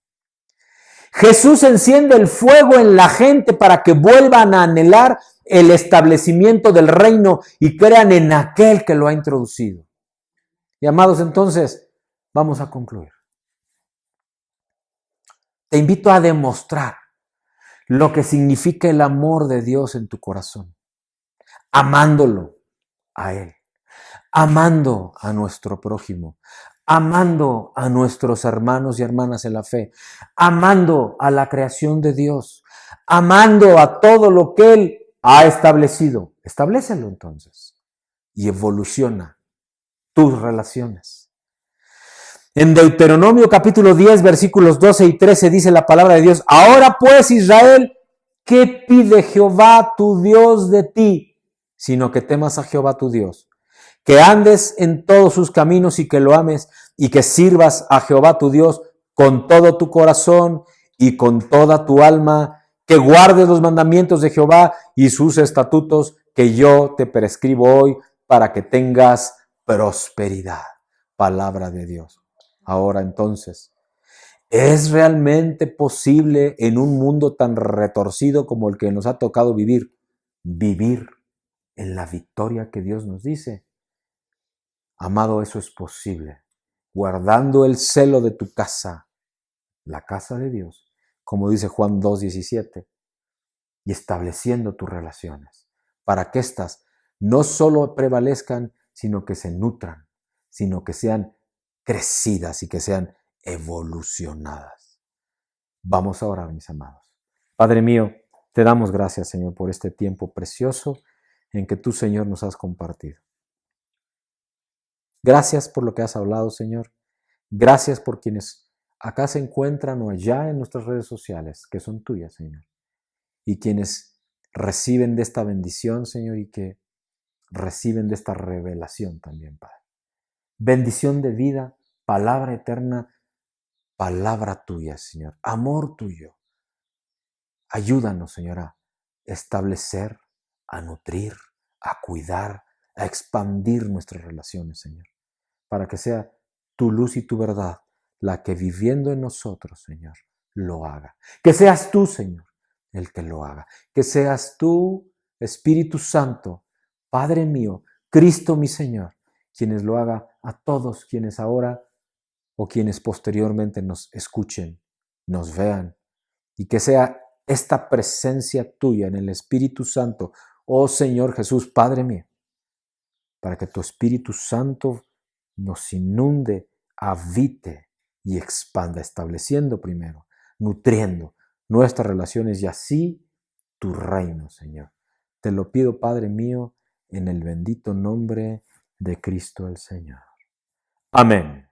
Jesús enciende el fuego en la gente para que vuelvan a anhelar el establecimiento del reino y crean en aquel que lo ha introducido. Y amados, entonces, vamos a concluir. Te invito a demostrar lo que significa el amor de Dios en tu corazón, amándolo a Él, amando a nuestro prójimo, amando a nuestros hermanos y hermanas en la fe, amando a la creación de Dios, amando a todo lo que Él ha establecido. Establécelo entonces y evoluciona tus relaciones. En Deuteronomio capítulo 10, versículos 12 y 13 dice la palabra de Dios: ahora pues, Israel, ¿qué pide Jehová tu Dios de ti? Sino que temas a Jehová tu Dios, que andes en todos sus caminos y que lo ames y que sirvas a Jehová tu Dios con todo tu corazón y con toda tu alma, que guardes los mandamientos de Jehová y sus estatutos que yo te prescribo hoy para que tengas prosperidad. Palabra de Dios. Ahora entonces, ¿es realmente posible en un mundo tan retorcido como el que nos ha tocado vivir en la victoria que Dios nos dice? Amado, eso es posible, guardando el celo de tu casa, la casa de Dios, como dice Juan 2:17, y estableciendo tus relaciones, para que éstas no solo prevalezcan, sino que se nutran, sino que sean crecidas y que sean evolucionadas. Vamos a orar, mis amados. Padre mío, te damos gracias, Señor, por este tiempo precioso en que tú, Señor, nos has compartido. Gracias por lo que has hablado, Señor. Gracias por quienes acá se encuentran o allá en nuestras redes sociales, que son tuyas, Señor. Y quienes reciben de esta bendición, Señor, y que reciben de esta revelación también, Padre. Bendición de vida, palabra eterna, palabra tuya, Señor. Amor tuyo. Ayúdanos, Señor, a establecer, a nutrir, a cuidar, a expandir nuestras relaciones, Señor, para que sea tu luz y tu verdad la que viviendo en nosotros, Señor, lo haga. Que seas tú, Señor, el que lo haga. Que seas tú, Espíritu Santo, Padre mío, Cristo mi Señor, quienes lo haga a todos quienes ahora o quienes posteriormente nos escuchen, nos vean, y que sea esta presencia tuya en el Espíritu Santo, oh Señor Jesús, Padre mío, para que tu Espíritu Santo nos inunde, habite y expanda, estableciendo primero, nutriendo nuestras relaciones y así tu reino, Señor. Te lo pido, Padre mío, en el bendito nombre de Cristo el Señor. Amén.